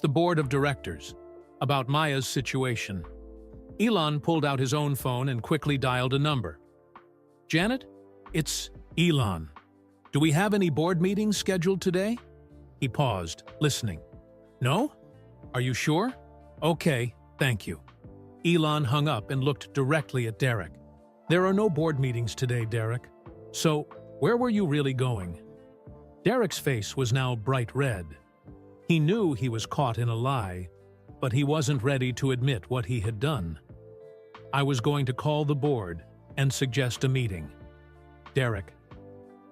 the board of directors, about Maya's situation." Elon pulled out his own phone and quickly dialed a number. "Janet, it's Elon. Do we have any board meetings scheduled today?" He paused, listening. "No? Are you sure? Okay, thank you." Elon hung up and looked directly at Derek. "There are no board meetings today, Derek. So, where were you really going?" Derek's face was now bright red. He knew he was caught in a lie, but he wasn't ready to admit what he had done. "I was going to call the board and suggest a meeting," Derek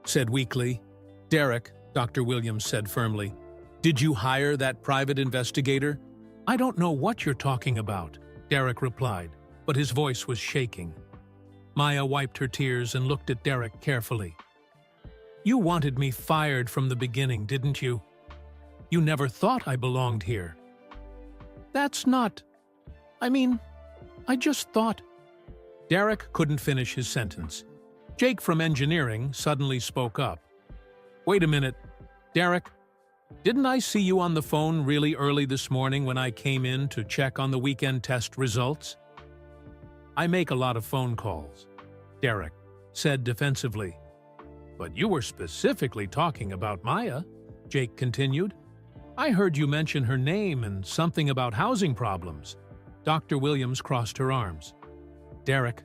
said weakly. "Derek," Dr. Williams said firmly, "did you hire that private investigator?" "I don't know what you're talking about," Derek replied, but his voice was shaking. Maya wiped her tears and looked at Derek carefully. "You wanted me fired from the beginning, didn't you? You never thought I belonged here." "That's not... I just thought..." Derek couldn't finish his sentence. Jake from engineering suddenly spoke up. "Wait a minute, Derek. Didn't I see you on the phone really early this morning when I came in to check on the weekend test results?" "I make a lot of phone calls," Derek said defensively. "But you were specifically talking about Maya," Jake continued. "I heard you mention her name and something about housing problems." Dr. Williams crossed her arms. "Derek,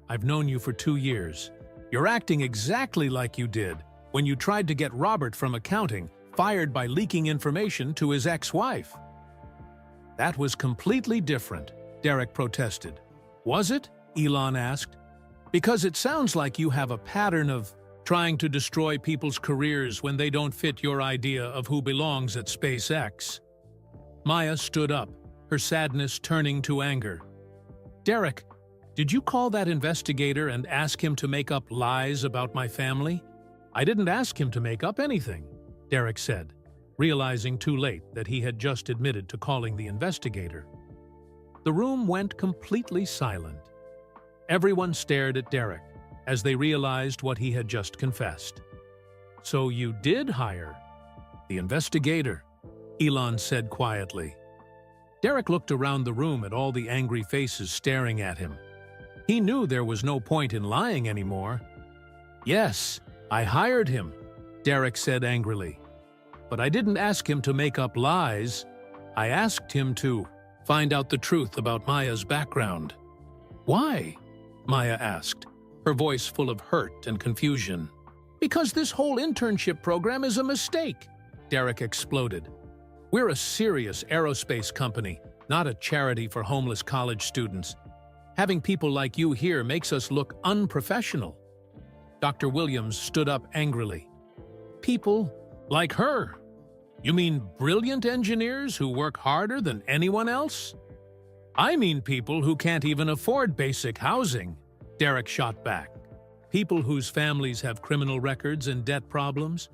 I've known you for 2 years. You're acting exactly like you did when you tried to get Robert from accounting fired by leaking information to his ex-wife." "That was completely different," Derek protested. "Was it?" Elon asked. "Because it sounds like you have a pattern of trying to destroy people's careers when they don't fit your idea of who belongs at SpaceX." Maya stood up, her sadness turning to anger. "Derek, did you call that investigator and ask him to make up lies about my family?" "I didn't ask him to make up anything," Derek said, realizing too late that he had just admitted to calling the investigator. The room went completely silent. Everyone stared at Derek as they realized what he had just confessed. "So you did hire the investigator," Elon said quietly. Derek looked around the room at all the angry faces staring at him. He knew there was no point in lying anymore. "Yes, I hired him," Derek said angrily. "But I didn't ask him to make up lies. I asked him to find out the truth about Maya's background." "Why?" Maya asked, her voice full of hurt and confusion. "Because this whole internship program is a mistake," Derek exploded. "We're a serious aerospace company, not a charity for homeless college students. Having people like you here makes us look unprofessional." Dr. Williams stood up angrily. "People like her? You mean brilliant engineers who work harder than anyone else?" "I mean people who can't even afford basic housing," Derek shot back. "People whose families have criminal records and debt problems.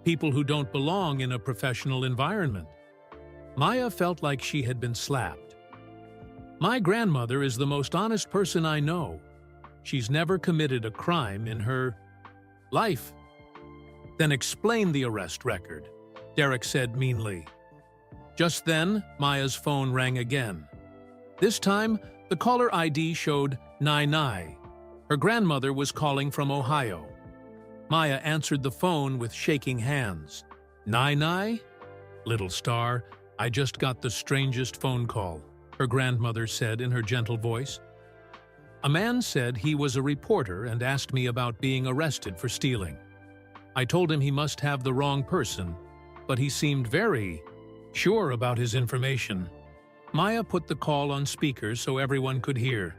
People who don't belong in a professional environment." Maya felt like she had been slapped. "My grandmother is the most honest person I know. She's never committed a crime in her life." "Then explain the arrest record," Derek said meanly. Just then, Maya's phone rang again. This time, the caller ID showed 99. Her grandmother was calling from Ohio. Maya answered the phone with shaking hands. "Nai? Little star, I just got the strangest phone call," her grandmother said in her gentle voice. "A man said he was a reporter and asked me about being arrested for stealing. I told him he must have the wrong person, but he seemed very sure about his information." Maya put the call on speaker so everyone could hear.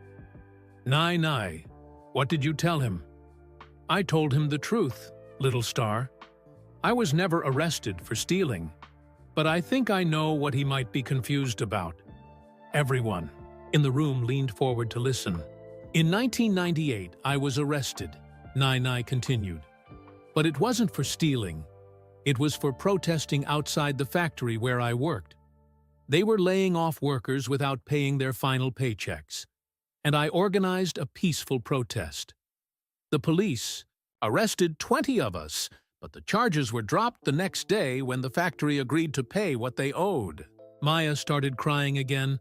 Nai, what did you tell him?" "I told him the truth, little star. I was never arrested for stealing, but I think I know what he might be confused about." Everyone in the room leaned forward to listen. "In 1998, I was arrested," Nai continued. But it wasn't for stealing. It was for protesting outside the factory where I worked. They were laying off workers without paying their final paychecks, and I organized a peaceful protest. The police arrested 20 of us, but the charges were dropped the next day when the factory agreed to pay what they owed. Maya started crying again,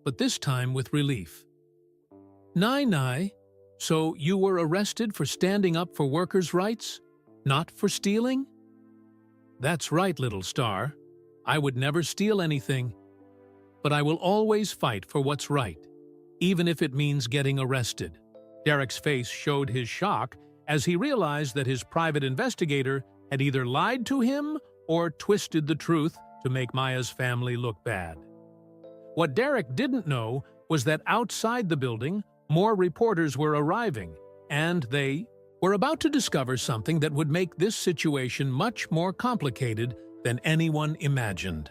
but this time with relief. Nai, so you were arrested for standing up for workers' rights, not for stealing? That's right, little star. I would never steal anything. But I will always fight for what's right, even if it means getting arrested. Derek's face showed his shock as he realized that his private investigator had either lied to him or twisted the truth to make Maya's family look bad. What Derek didn't know was that outside the building, more reporters were arriving, and they were about to discover something that would make this situation much more complicated than anyone imagined.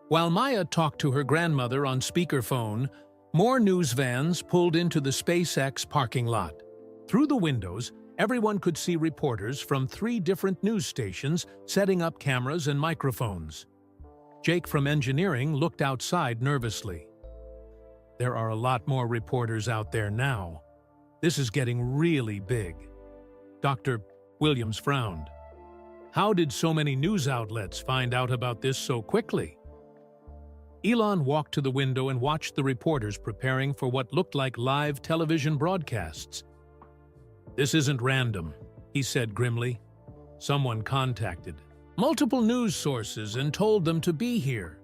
While Maya talked to her grandmother on speakerphone, more news vans pulled into the SpaceX parking lot. Through the windows, everyone could see reporters from 3 different news stations setting up cameras and microphones. Jake from engineering looked outside nervously. There are a lot more reporters out there now. This is getting really big. Dr. Williams frowned. How did so many news outlets find out about this so quickly? Elon walked to the window and watched the reporters preparing for what looked like live television broadcasts. This isn't random, he said grimly. Someone contacted multiple news sources and told them to be here.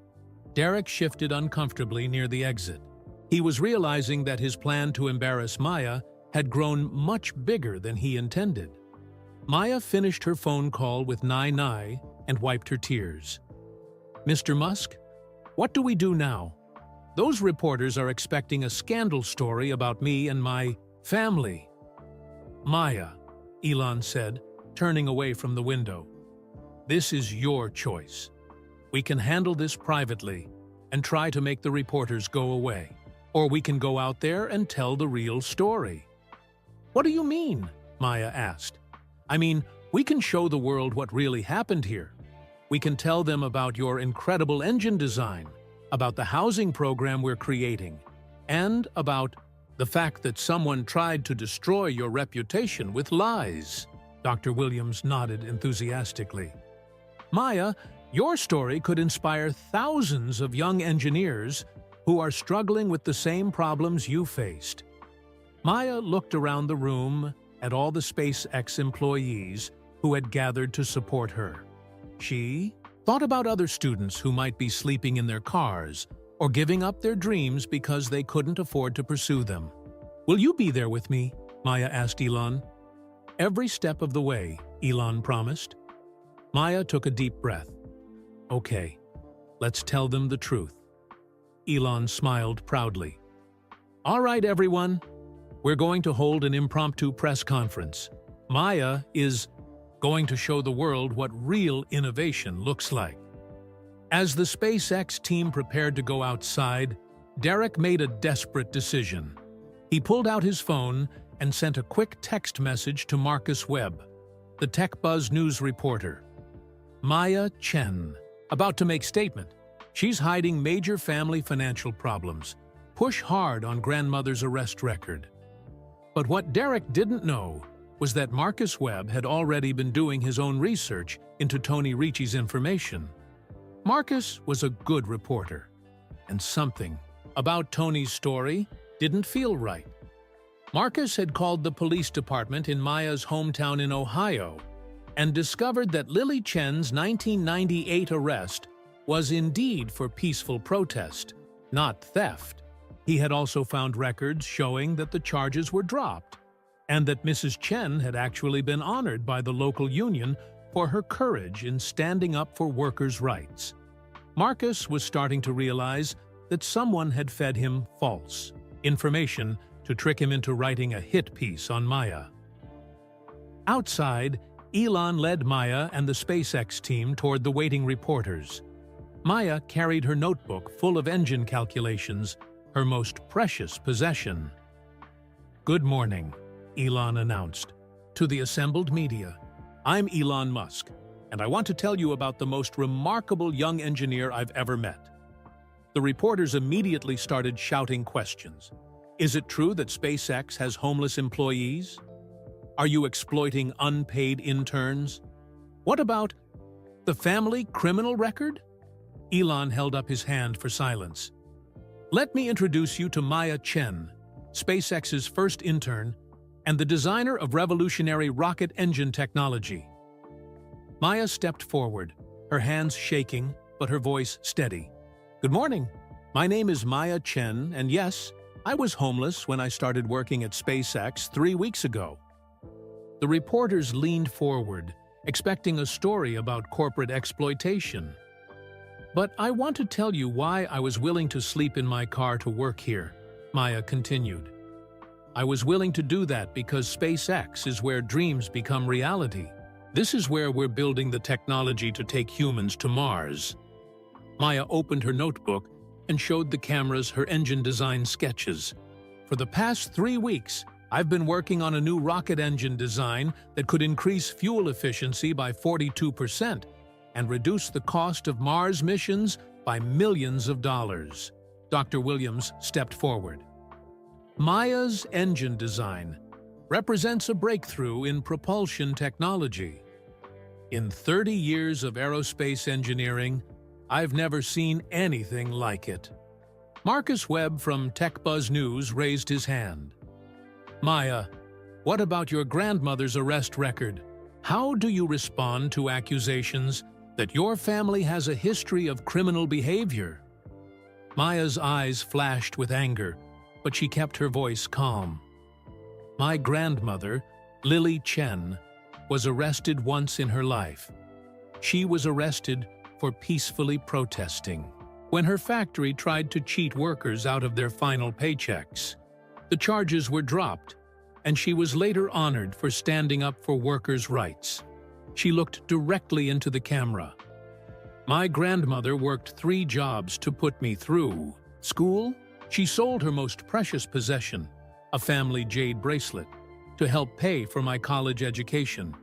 Derek shifted uncomfortably near the exit. He was realizing that his plan to embarrass Maya had grown much bigger than he intended. Maya finished her phone call with Nai and wiped her tears. Mr. Musk, what do we do now? Those reporters are expecting a scandal story about me and my family. Maya, Elon said, turning away from the window. This is your choice. We can handle this privately and try to make the reporters go away. Or we can go out there and tell the real story. What do you mean? Maya asked. I mean, we can show the world what really happened here. We can tell them about your incredible engine design, about the housing program we're creating, and about the fact that someone tried to destroy your reputation with lies. Dr. Williams nodded enthusiastically. Maya, your story could inspire thousands of young engineers who are struggling with the same problems you faced. Maya looked around the room at all the SpaceX employees who had gathered to support her. She thought about other students who might be sleeping in their cars or giving up their dreams because they couldn't afford to pursue them. Will you be there with me? Maya asked Elon. Every step of the way, Elon promised. Maya took a deep breath. Okay, let's tell them the truth. Elon smiled proudly. All right, everyone. We're going to hold an impromptu press conference. Maya is going to show the world what real innovation looks like. As the SpaceX team prepared to go outside, Derek made a desperate decision. He pulled out his phone and sent a quick text message to Marcus Webb, the TechBuzz news reporter. Maya Chen, about to make statement. She's hiding major family financial problems. Push hard on grandmother's arrest record. But what Derek didn't know was that Marcus Webb had already been doing his own research into Tony Ricci's information. Marcus was a good reporter, and something about Tony's story didn't feel right. Marcus had called the police department in Maya's hometown in Ohio and discovered that Lily Chen's 1998 arrest was indeed for peaceful protest, not theft. He had also found records showing that the charges were dropped and that Mrs. Chen had actually been honored by the local union for her courage in standing up for workers' rights. Marcus was starting to realize that someone had fed him false information to trick him into writing a hit piece on Maya. Outside, Elon led Maya and the SpaceX team toward the waiting reporters. Maya carried her notebook full of engine calculations, her most precious possession. Good morning, Elon announced. To the assembled media, I'm Elon Musk, and I want to tell you about the most remarkable young engineer I've ever met. The reporters immediately started shouting questions. Is it true that SpaceX has homeless employees? Are you exploiting unpaid interns? What about the family criminal record? Elon held up his hand for silence. Let me introduce you to Maya Chen, SpaceX's first intern and the designer of revolutionary rocket engine technology. Maya stepped forward, her hands shaking, but her voice steady. Good morning. My name is Maya Chen, and yes, I was homeless when I started working at SpaceX 3 weeks ago. The reporters leaned forward, expecting a story about corporate exploitation. But I want to tell you why I was willing to sleep in my car to work here, Maya continued. I was willing to do that because SpaceX is where dreams become reality. This is where we're building the technology to take humans to Mars. Maya opened her notebook and showed the cameras her engine design sketches. For the past 3 weeks, I've been working on a new rocket engine design that could increase fuel efficiency by 42% and reduce the cost of Mars missions by millions of dollars. Dr. Williams stepped forward. Maya's engine design represents a breakthrough in propulsion technology. In 30 years of aerospace engineering, I've never seen anything like it. Marcus Webb from TechBuzz News raised his hand. Maya, what about your grandmother's arrest record? How do you respond to accusations that your family has a history of criminal behavior? Maya's eyes flashed with anger, but she kept her voice calm. My grandmother, Lily Chen, was arrested once in her life. She was arrested for peacefully protesting when her factory tried to cheat workers out of their final paychecks. The charges were dropped, and she was later honored for standing up for workers' rights. She looked directly into the camera. My grandmother worked 3 jobs to put me through school. She sold her most precious possession, a family jade bracelet, to help pay for my college education.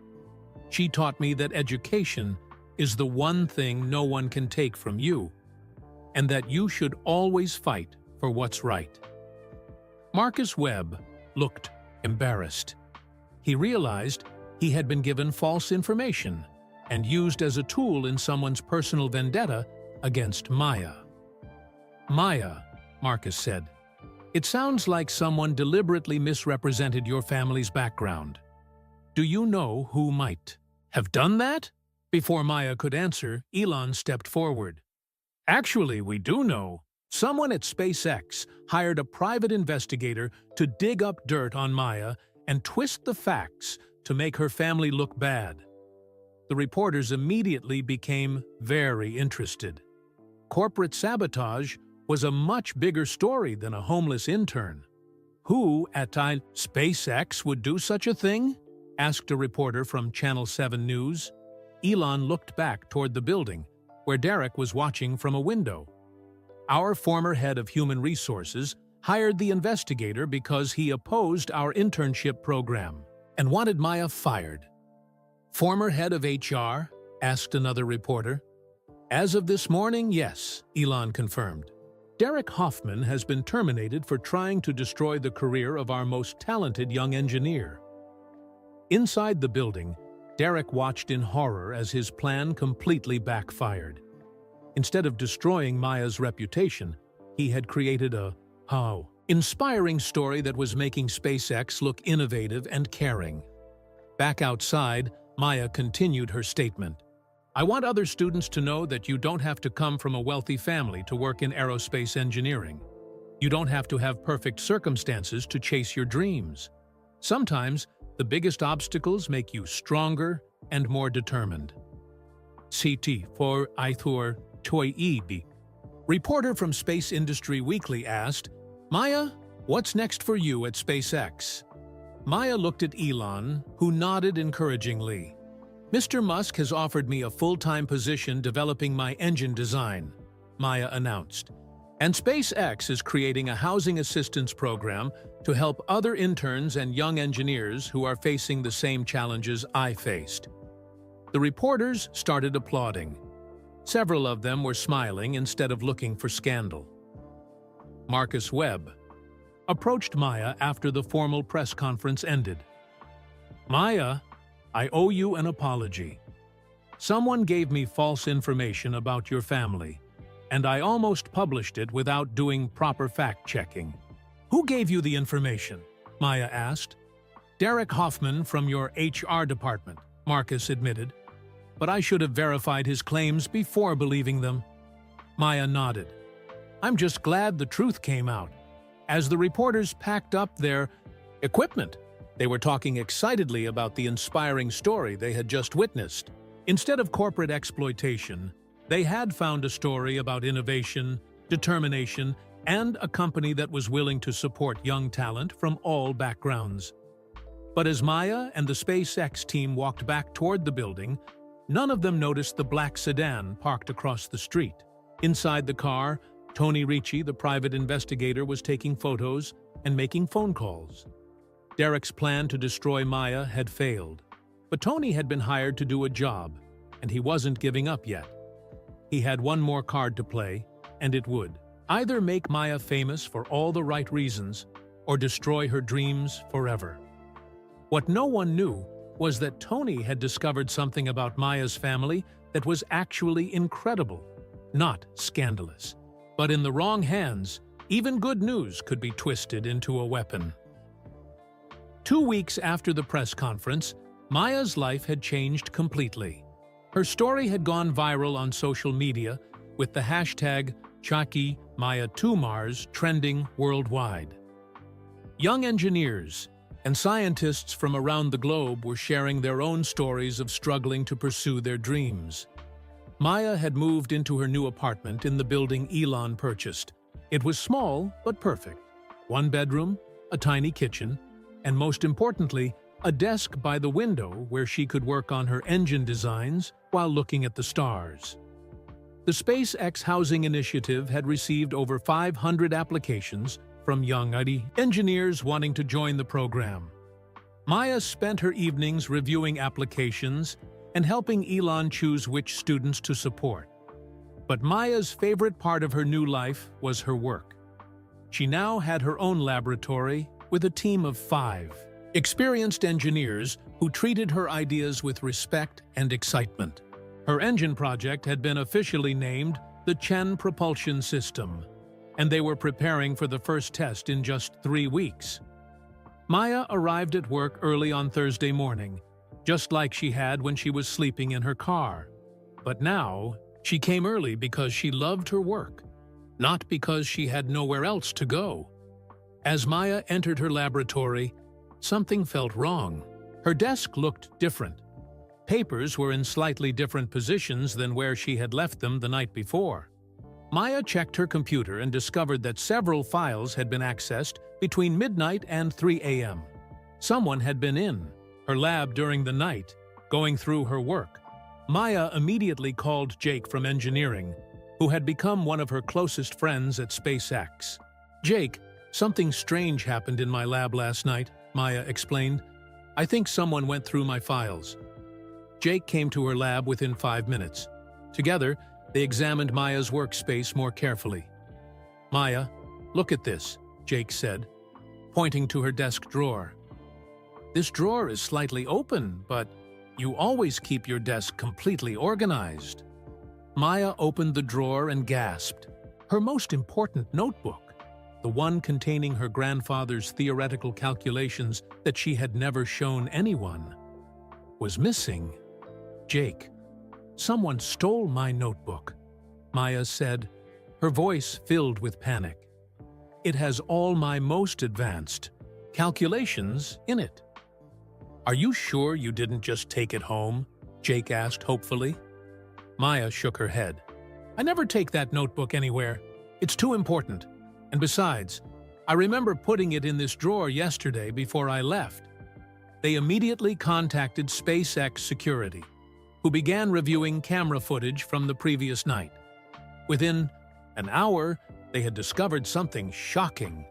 She taught me that education is the one thing no one can take from you, and that you should always fight for what's right. Marcus Webb looked embarrassed. He realized he had been given false information and used as a tool in someone's personal vendetta against Maya. Maya, Marcus said, it sounds like someone deliberately misrepresented your family's background. Do you know who might have done that? Before Maya could answer, Elon stepped forward. Actually, we do know. Someone at SpaceX hired a private investigator to dig up dirt on Maya and twist the facts to make her family look bad. The reporters immediately became very interested. Corporate sabotage was a much bigger story than a homeless intern. Who at SpaceX would do such a thing? Asked a reporter from Channel 7 News. Elon looked back toward the building, where Derek was watching from a window. Our former head of human resources hired the investigator because he opposed our internship program and wanted Maya fired. Former head of HR? Asked another reporter. As of this morning, yes, Elon confirmed. Derek Hoffman has been terminated for trying to destroy the career of our most talented young engineer. Inside the building, Derek watched in horror as his plan completely backfired. Instead of destroying Maya's reputation, he had created a inspiring story that was making SpaceX look innovative and caring. Back outside, Maya continued her statement. I want other students to know that you don't have to come from a wealthy family to work in aerospace engineering. You don't have to have perfect circumstances to chase your dreams. Sometimes, the biggest obstacles make you stronger and more determined. CT for Ithor Toyibi. Reporter from Space Industry Weekly asked, Maya, what's next for you at SpaceX? Maya looked at Elon, who nodded encouragingly. Mr. Musk has offered me a full-time position developing my engine design, Maya announced. And SpaceX is creating a housing assistance program to help other interns and young engineers who are facing the same challenges I faced. The reporters started applauding. Several of them were smiling instead of looking for scandal. Marcus Webb approached Maya after the formal press conference ended. "Maya, I owe you an apology. Someone gave me false information about your family, and I almost published it without doing proper fact-checking." "Who gave you the information?" Maya asked. "Derek Hoffman from your HR department," Marcus admitted. "But I should have verified his claims before believing them." Maya nodded. "I'm just glad the truth came out." As the reporters packed up their equipment, they were talking excitedly about the inspiring story they had just witnessed. Instead of corporate exploitation, they had found a story about innovation, determination, and a company that was willing to support young talent from all backgrounds. But as Maya and the SpaceX team walked back toward the building, none of them noticed the black sedan parked across the street. Inside the car, Tony Ricci, the private investigator, was taking photos and making phone calls. Derek's plan to destroy Maya had failed, but Tony had been hired to do a job, and he wasn't giving up yet. He had one more card to play, and it would either make Maya famous for all the right reasons or destroy her dreams forever. What no one knew was that Tony had discovered something about Maya's family that was actually incredible, not scandalous. But in the wrong hands, even good news could be twisted into a weapon. 2 weeks after the press conference, Maya's life had changed completely. Her story had gone viral on social media, with the hashtag #ChakiMaya2Mars trending worldwide. Young engineers and scientists from around the globe were sharing their own stories of struggling to pursue their dreams. Maya had moved into her new apartment in the building Elon purchased. It was small but perfect. 1 bedroom, a tiny kitchen, and most importantly, a desk by the window where she could work on her engine designs while looking at the stars. The SpaceX Housing Initiative had received over 500 applications from young IT engineers wanting to join the program. Maya spent her evenings reviewing applications and helping Elon choose which students to support. But Maya's favorite part of her new life was her work. She now had her own laboratory with a team of 5 experienced engineers who treated her ideas with respect and excitement. Her engine project had been officially named the Chen Propulsion System, and they were preparing for the first test in just 3 weeks. Maya arrived at work early on Thursday morning, just like she had when she was sleeping in her car. But now, she came early because she loved her work, not because she had nowhere else to go. As Maya entered her laboratory, something felt wrong. Her desk looked different. Papers were in slightly different positions than where she had left them the night before. Maya checked her computer and discovered that several files had been accessed between midnight and 3 a.m. Someone had been in her lab during the night, going through her work. Maya immediately called Jake from engineering, who had become one of her closest friends at SpaceX. "Jake, something strange happened in my lab last night," Maya explained. "I think someone went through my files." Jake came to her lab within 5 minutes. Together, they examined Maya's workspace more carefully. "Maya, look at this," Jake said, pointing to her desk drawer. "This drawer is slightly open, but you always keep your desk completely organized." Maya opened the drawer and gasped. Her most important notebook, the one containing her grandfather's theoretical calculations that she had never shown anyone, was missing. "Jake, someone stole my notebook," Maya said, her voice filled with panic. "It has all my most advanced calculations in it." "Are you sure you didn't just take it home?" Jake asked hopefully. Maya shook her head. "I never take that notebook anywhere. It's too important. And besides, I remember putting it in this drawer yesterday before I left." They immediately contacted SpaceX Security, who began reviewing camera footage from the previous night. Within an hour, they had discovered something shocking.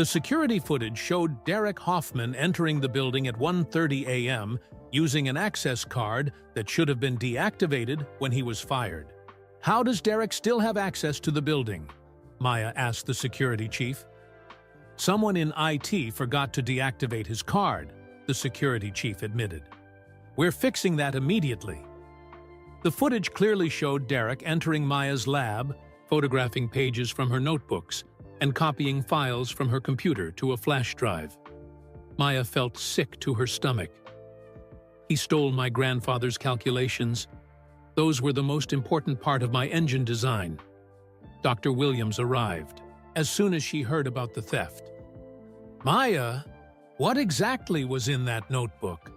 The security footage showed Derek Hoffman entering the building at 1:30 a.m. using an access card that should have been deactivated when he was fired. "How does Derek still have access to the building?" Maya asked the security chief. "Someone in IT forgot to deactivate his card," the security chief admitted. "We're fixing that immediately." The footage clearly showed Derek entering Maya's lab, photographing pages from her notebooks, and copying files from her computer to a flash drive. Maya felt sick to her stomach. "He stole my grandfather's calculations. Those were the most important part of my engine design." Dr. Williams arrived as soon as she heard about the theft. "Maya, what exactly was in that notebook?"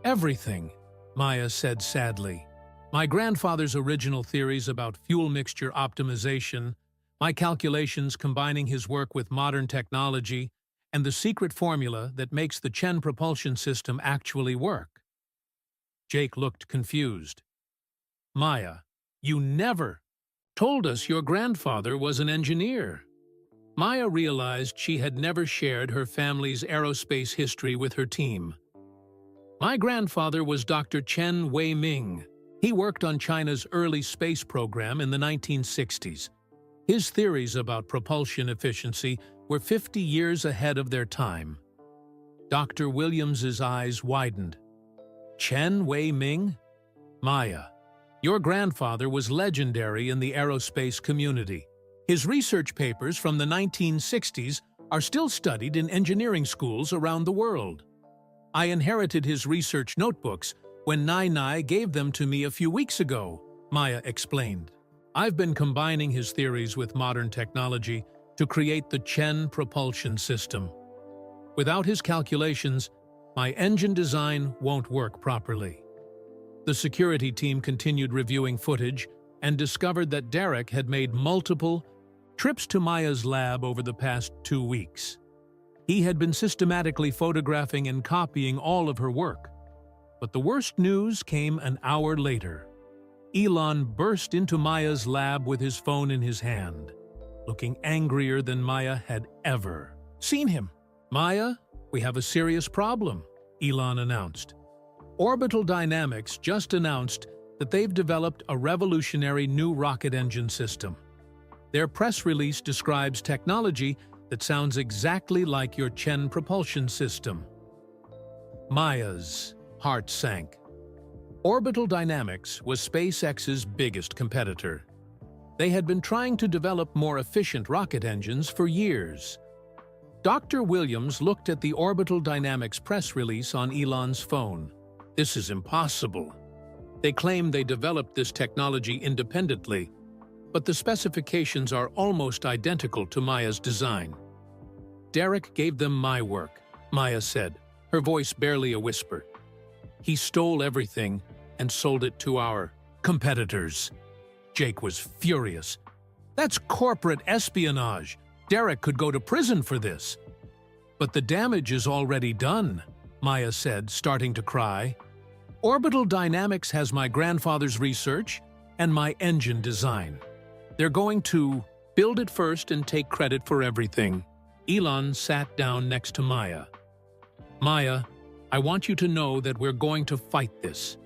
"Everything," Maya said sadly. "My grandfather's original theories about fuel mixture optimization, my calculations combining his work with modern technology, and the secret formula that makes the Chen propulsion system actually work." Jake looked confused. "Maya, you never told us your grandfather was an engineer." Maya realized she had never shared her family's aerospace history with her team. "My grandfather was Dr. Chen Wei-ming. He worked on China's early space program in the 1960s. His theories about propulsion efficiency were 50 years ahead of their time." Dr. Williams's eyes widened. "Chen Wei-ming? Maya, your grandfather was legendary in the aerospace community. His research papers from the 1960s are still studied in engineering schools around the world. I inherited his research notebooks when Nai gave them to me a few weeks ago," Maya explained. "I've been combining his theories with modern technology to create the Chen propulsion system. Without his calculations, my engine design won't work properly." The security team continued reviewing footage and discovered that Derek had made multiple trips to Maya's lab over the past 2 weeks. He had been systematically photographing and copying all of her work. But the worst news came an hour later. Elon burst into Maya's lab with his phone in his hand, looking angrier than Maya had ever seen him. "Maya, we have a serious problem," Elon announced. "Orbital Dynamics just announced that they've developed a revolutionary new rocket engine system. Their press release describes technology that sounds exactly like your Chen propulsion system." Maya's heart sank. Orbital Dynamics was SpaceX's biggest competitor. They had been trying to develop more efficient rocket engines for years. Dr. Williams looked at the Orbital Dynamics press release on Elon's phone. "This is impossible. They claim they developed this technology independently, but the specifications are almost identical to Maya's design." "Derek gave them my work," Maya said, her voice barely a whisper. "He stole everything and sold it to our competitors." Jake was furious. "That's corporate espionage. Derek could go to prison for this." "But the damage is already done," Maya said, starting to cry. "Orbital Dynamics has my grandfather's research and my engine design. They're going to build it first and take credit for everything." Elon sat down next to Maya. "Maya, I want you to know that we're going to fight this.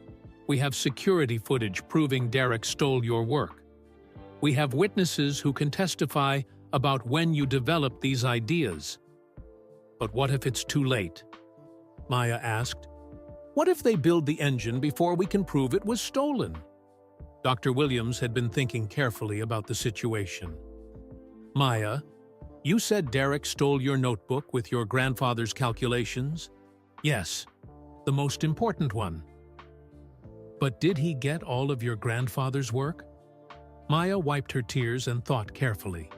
We have security footage proving Derek stole your work. We have witnesses who can testify about when you developed these ideas." "But what if it's too late?" Maya asked. "What if they build the engine before we can prove it was stolen?" Dr. Williams had been thinking carefully about the situation. "Maya, you said Derek stole your notebook with your grandfather's calculations?" "Yes, the most important one." "But did he get all of your grandfather's work?" Maya wiped her tears and thought carefully.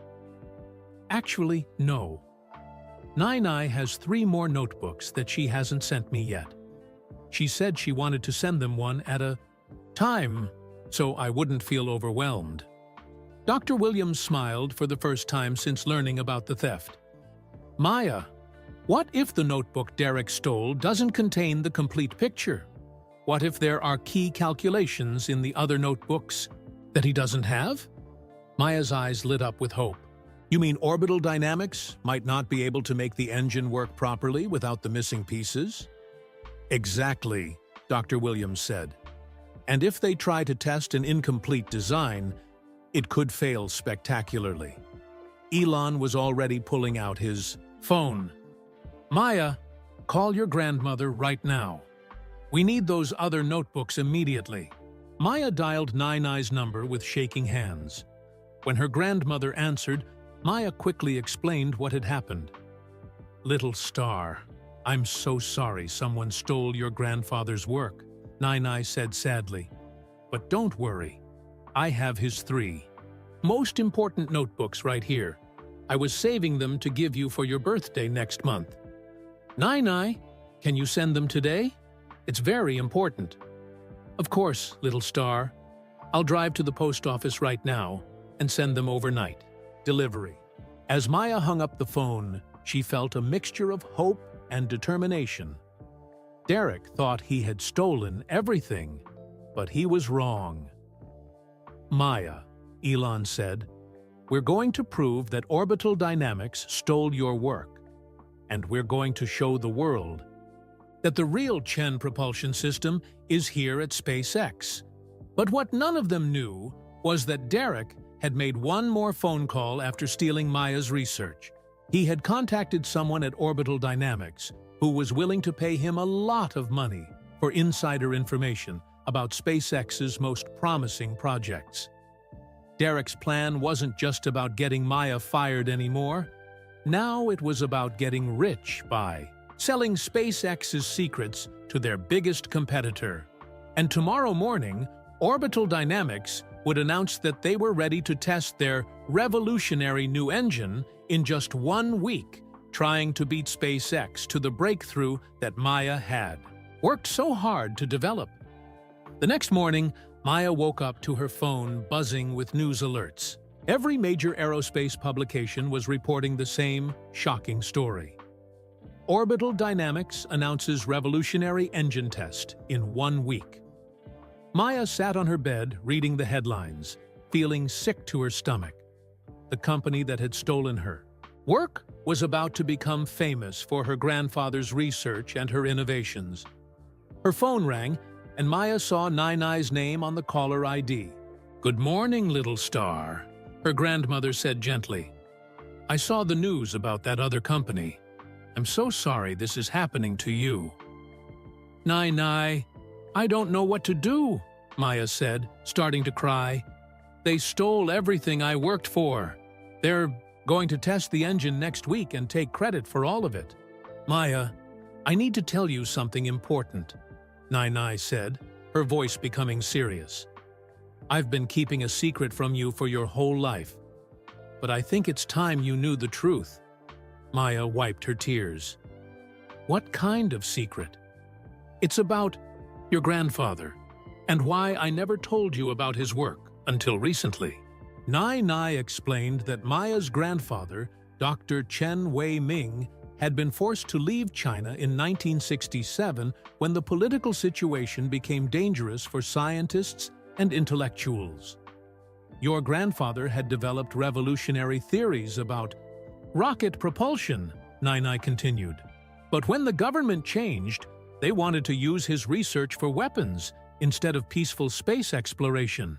"Actually, no. Nai has 3 more notebooks that she hasn't sent me yet. She said she wanted to send them one at a time, so I wouldn't feel overwhelmed." Dr. Williams smiled for the first time since learning about the theft. "Maya, what if the notebook Derek stole doesn't contain the complete picture? What if there are key calculations in the other notebooks that he doesn't have?" Maya's eyes lit up with hope. You mean orbital dynamics might not be able to make the engine work properly without the missing pieces? Exactly, Dr. Williams said. And if they try to test an incomplete design, it could fail spectacularly. Elon was already pulling out his phone. Maya, call your grandmother right now. We need those other notebooks immediately. Maya dialed Nai's number with shaking hands. When her grandmother answered, Maya quickly explained what had happened. Little star, I'm so sorry someone stole your grandfather's work, Nai said sadly. But don't worry, I have his 3 most important notebooks right here. I was saving them to give you for your birthday next month. Nai, can you send them today? It's very important. Of course, little star. I'll drive to the post office right now and send them overnight. Delivery. As Maya hung up the phone, she felt a mixture of hope and determination. Derek thought he had stolen everything, but he was wrong. Maya, Elon said, we're going to prove that orbital dynamics stole your work, and we're going to show the world that the real Chen propulsion system is here at SpaceX. But what none of them knew was that Derek had made one more phone call after stealing Maya's research. He had contacted someone at Orbital Dynamics who was willing to pay him a lot of money for insider information about SpaceX's most promising projects. Derek's plan wasn't just about getting Maya fired anymore. Now it was about getting rich by selling SpaceX's secrets to their biggest competitor. And tomorrow morning, Orbital Dynamics would announce that they were ready to test their revolutionary new engine in just 1 week, trying to beat SpaceX to the breakthrough that Maya had worked so hard to develop. The next morning, Maya woke up to her phone buzzing with news alerts. Every major aerospace publication was reporting the same shocking story. Orbital Dynamics announces revolutionary engine test in 1 week. Maya sat on her bed reading the headlines, feeling sick to her stomach. The company that had stolen her work was about to become famous for her grandfather's research and her innovations. Her phone rang, and Maya saw Nai's name on the caller ID. "Good morning, little star," her grandmother said gently. "I saw the news about that other company. I'm so sorry this is happening to you." Nai, I don't know what to do," Maya said, starting to cry. "They stole everything I worked for. They're going to test the engine next week and take credit for all of it." "Maya, I need to tell you something important," Nai said, her voice becoming serious. "I've been keeping a secret from you for your whole life, but I think it's time you knew the truth." Maya wiped her tears. "What kind of secret?" "It's about your grandfather, and why I never told you about his work until recently." Nai explained that Maya's grandfather, Dr. Chen Wei-Ming, had been forced to leave China in 1967 when the political situation became dangerous for scientists and intellectuals. "Your grandfather had developed revolutionary theories about rocket propulsion," Nai continued. "But when the government changed, they wanted to use his research for weapons instead of peaceful space exploration."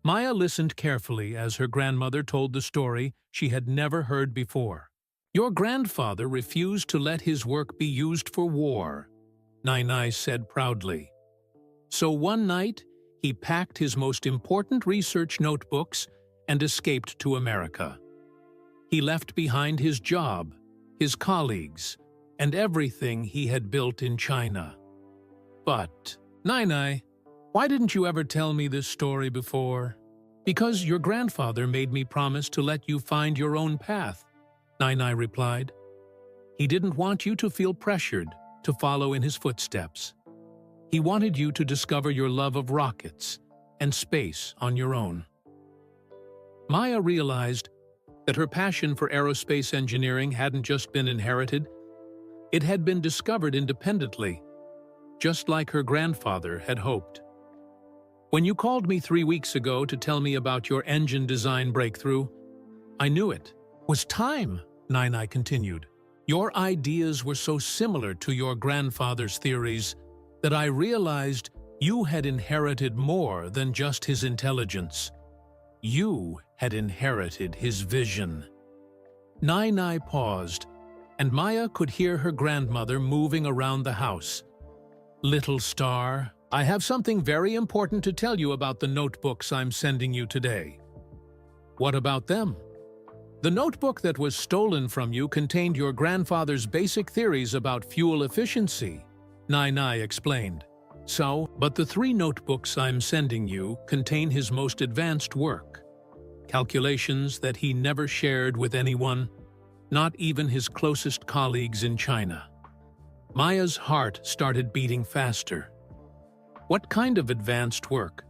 Maya listened carefully as her grandmother told the story she had never heard before. "Your grandfather refused to let his work be used for war," Nai said proudly. "So one night, he packed his most important research notebooks and escaped to America. He left behind his job, his colleagues, and everything he had built in China." "But, Nai, why didn't you ever tell me this story before?" "Because your grandfather made me promise to let you find your own path," Nai replied. "He didn't want you to feel pressured to follow in his footsteps. He wanted you to discover your love of rockets and space on your own." Maya realized that her passion for aerospace engineering hadn't just been inherited, it had been discovered independently, just like her grandfather had hoped. "When you called me 3 weeks ago to tell me about your engine design breakthrough, I knew it. Was time, Nai continued. Your ideas were so similar to your grandfather's theories that I realized you had inherited more than just his intelligence. You had inherited his vision. Nai paused, and Maya could hear her grandmother moving around the house. Little star, I have something very important to tell you about the notebooks I'm sending you today. What about them? The notebook that was stolen from you contained your grandfather's basic theories about fuel efficiency, Nai explained. But the 3 notebooks I'm sending you contain his most advanced work. Calculations that he never shared with anyone, not even his closest colleagues in China. Maya's heart started beating faster. What kind of advanced work?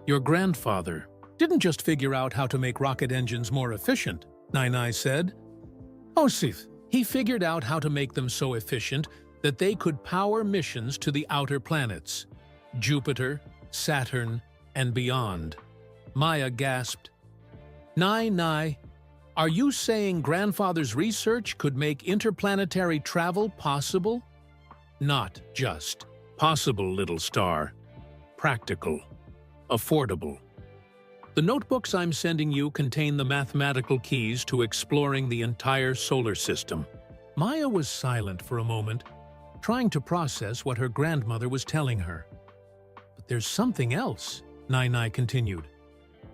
Your grandfather didn't just figure out how to make rocket engines more efficient, Nai said. Oh, Sith, he figured out how to make them so efficient that they could power missions to the outer planets, Jupiter, Saturn, and beyond. Maya gasped. Nai, are you saying grandfather's research could make interplanetary travel possible? Not just possible, little star. Practical. Affordable. The notebooks I'm sending you contain the mathematical keys to exploring the entire solar system. Maya was silent for a moment, trying to process what her grandmother was telling her. But there's something else, Nai continued.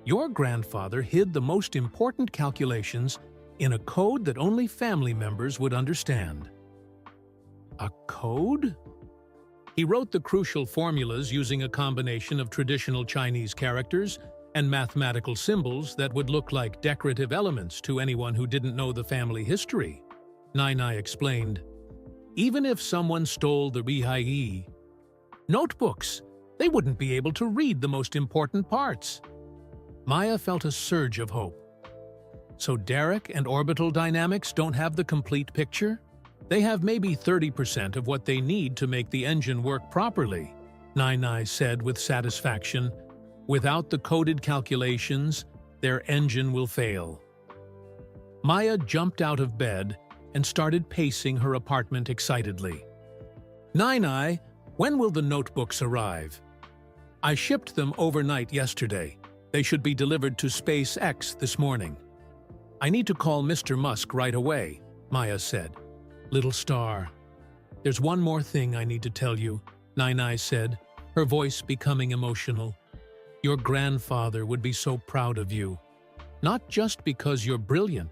Your grandfather hid the most important calculations in a code that only family members would understand. A code? He wrote the crucial formulas using a combination of traditional Chinese characters and mathematical symbols that would look like decorative elements to anyone who didn't know the family history, Nai explained. Even if someone stole the Rihai notebooks, they wouldn't be able to read the most important parts. Maya felt a surge of hope. So Derek and orbital dynamics don't have the complete picture? They have maybe 30% of what they need to make the engine work properly, Nai said with satisfaction. Without the coded calculations, their engine will fail. Maya jumped out of bed and started pacing her apartment excitedly. Nai, when will the notebooks arrive? I shipped them overnight yesterday. They should be delivered to SpaceX this morning. I need to call Mr. Musk right away, Maya said. Little star, there's one more thing I need to tell you, Nai said, her voice becoming emotional. Your grandfather would be so proud of you, not just because you're brilliant,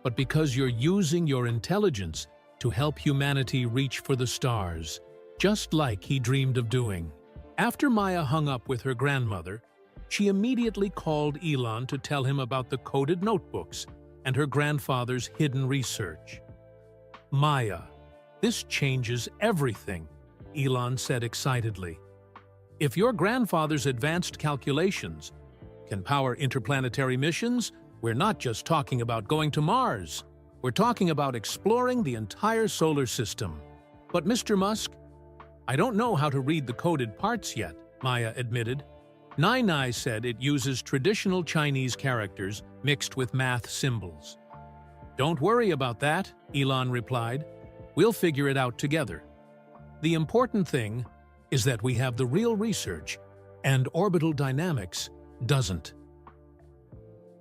but because you're using your intelligence to help humanity reach for the stars, just like he dreamed of doing. After Maya hung up with her grandmother, she immediately called Elon to tell him about the coded notebooks and her grandfather's hidden research. Maya, this changes everything, Elon said excitedly. If your grandfather's advanced calculations can power interplanetary missions, we're not just talking about going to Mars. We're talking about exploring the entire solar system. But Mr. Musk, I don't know how to read the coded parts yet, Maya admitted. Nai said it uses traditional Chinese characters mixed with math symbols. Don't worry about that, Elon replied. We'll figure it out together. The important thing is that we have the real research, and orbital dynamics doesn't.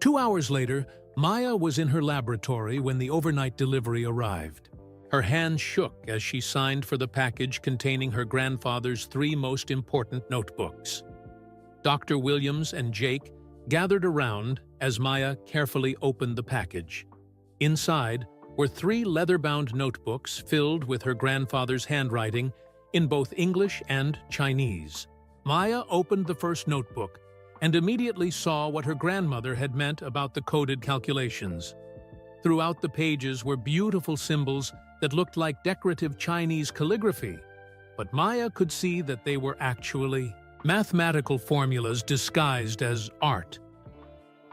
2 hours later, Maya was in her laboratory when the overnight delivery arrived. Her hands shook as she signed for the package containing her grandfather's 3 most important notebooks. Dr. Williams and Jake gathered around as Maya carefully opened the package. Inside were 3 leather-bound notebooks filled with her grandfather's handwriting in both English and Chinese. Maya opened the first notebook and immediately saw what her grandmother had meant about the coded calculations. Throughout the pages were beautiful symbols that looked like decorative Chinese calligraphy, but Maya could see that they were actually mathematical formulas disguised as art.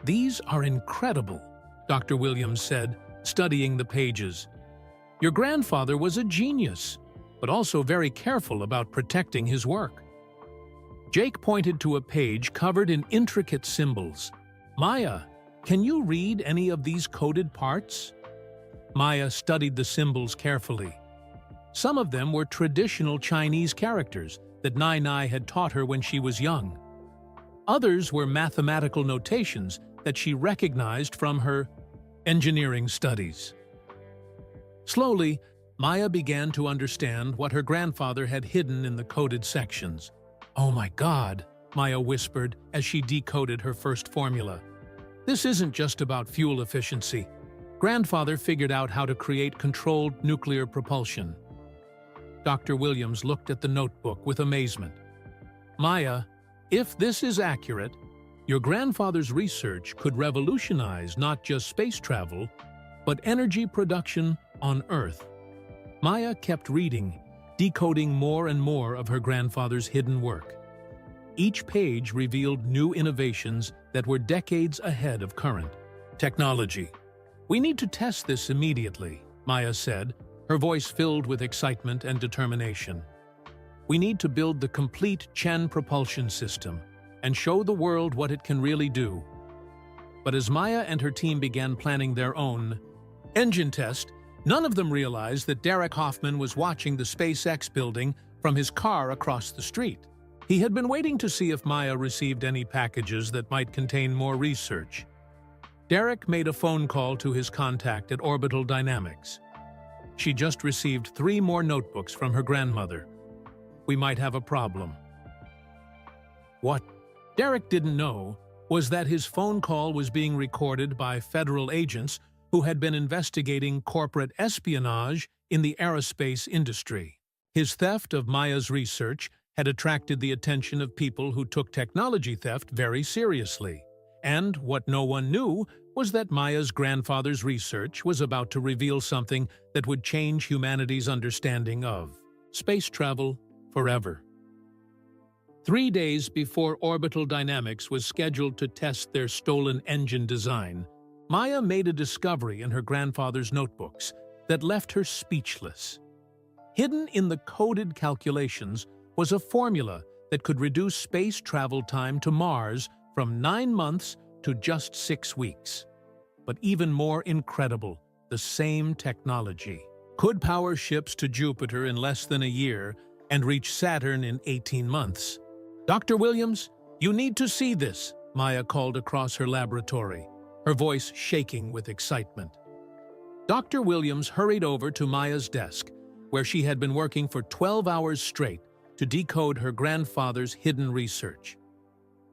These are incredible, Dr. Williams said, studying the pages. Your grandfather was a genius, but also very careful about protecting his work. Jake pointed to a page covered in intricate symbols. Maya, Can you read any of these coded parts? Maya studied the symbols carefully. Some of them were traditional Chinese characters that Nai Nai had taught her when she was young. Others were mathematical notations that she recognized from her engineering studies. Slowly, Maya began to understand what her grandfather had hidden in the coded sections. "Oh my God," Maya whispered as she decoded her first formula. "This isn't just about fuel efficiency. Grandfather figured out how to create controlled nuclear propulsion." Dr. Williams looked at the notebook with amazement. "Maya, if this is accurate, your grandfather's research could revolutionize not just space travel, but energy production on Earth." Maya kept reading, decoding more and more of her grandfather's hidden work. Each page revealed new innovations that were decades ahead of current technology. "We need to test this immediately," Maya said, her voice filled with excitement and determination. "We need to build the complete Chen propulsion system and show the world what it can really do." But as Maya and her team began planning their own engine test, none of them realized that Derek Hoffman was watching the SpaceX building from his car across the street. He had been waiting to see if Maya received any packages that might contain more research. Derek made a phone call to his contact at Orbital Dynamics. She just received 3 more notebooks from her grandmother. "We might have a problem." What Derek didn't know was that his phone call was being recorded by federal agents who had been investigating corporate espionage in the aerospace industry. His theft of Maya's research had attracted the attention of people who took technology theft very seriously. And what no one knew was that Maya's grandfather's research was about to reveal something that would change humanity's understanding of space travel forever. 3 days before Orbital Dynamics was scheduled to test their stolen engine design, Maya made a discovery in her grandfather's notebooks that left her speechless. Hidden in the coded calculations was a formula that could reduce space travel time to Mars from 9 months to just 6 weeks. But even more incredible, the same technology could power ships to Jupiter in less than a year and reach Saturn in 18 months. "Dr. Williams, you need to see this," Maya called across her laboratory, her voice shaking with excitement. Dr. Williams hurried over to Maya's desk, where she had been working for 12 hours straight to decode her grandfather's hidden research.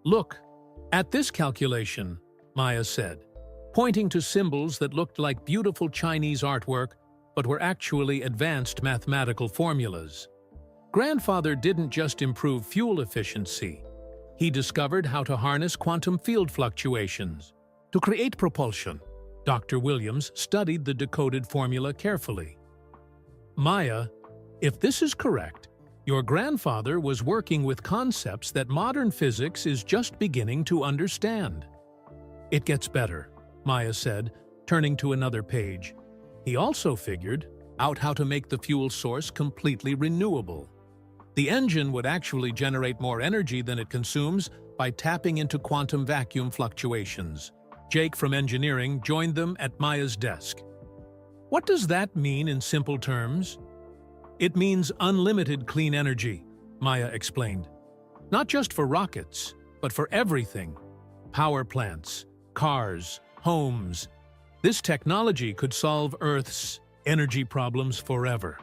"Look at this calculation," Maya said, pointing to symbols that looked like beautiful Chinese artwork but were actually advanced mathematical formulas. Grandfather didn't just improve fuel efficiency. He discovered how to harness quantum field fluctuations to create propulsion. Dr. Williams studied the decoded formula carefully. "Maya, if this is correct, your grandfather was working with concepts that modern physics is just beginning to understand." "It gets better," Maya said, turning to another page. "He also figured out how to make the fuel source completely renewable. The engine would actually generate more energy than it consumes by tapping into quantum vacuum fluctuations." Jake from engineering joined them at Maya's desk. "What does that mean in simple terms?" "It means unlimited clean energy," Maya explained. "Not just for rockets, but for everything. Power plants, cars, homes. This technology could solve Earth's energy problems forever."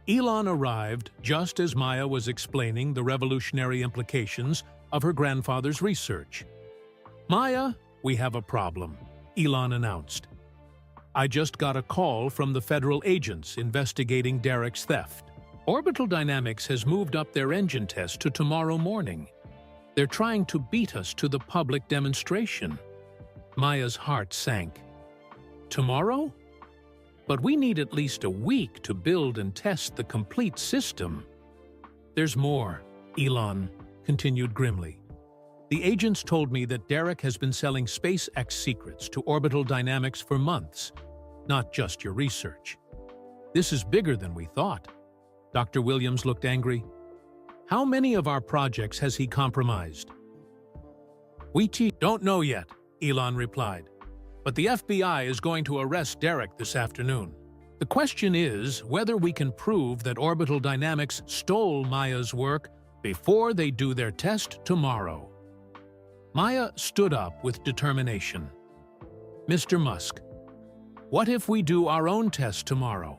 Elon arrived just as Maya was explaining the revolutionary implications of her grandfather's research. "Maya, we have a problem," Elon announced. "I just got a call from the federal agents investigating Derek's theft. Orbital Dynamics has moved up their engine test to tomorrow morning. They're trying to beat us to the public demonstration." Maya's heart sank. "Tomorrow? But we need at least a week to build and test the complete system." "There's more," Elon continued grimly. "The agents told me that Derek has been selling SpaceX secrets to Orbital Dynamics for months, not just your research. This is bigger than we thought." Dr. Williams looked angry. "How many of our projects has he compromised?" "We don't know yet," Elon replied. "But the FBI is going to arrest Derek this afternoon. The question is whether we can prove that Orbital Dynamics stole Maya's work before they do their test tomorrow." Maya stood up with determination. "Mr. Musk, what if we do our own test tomorrow?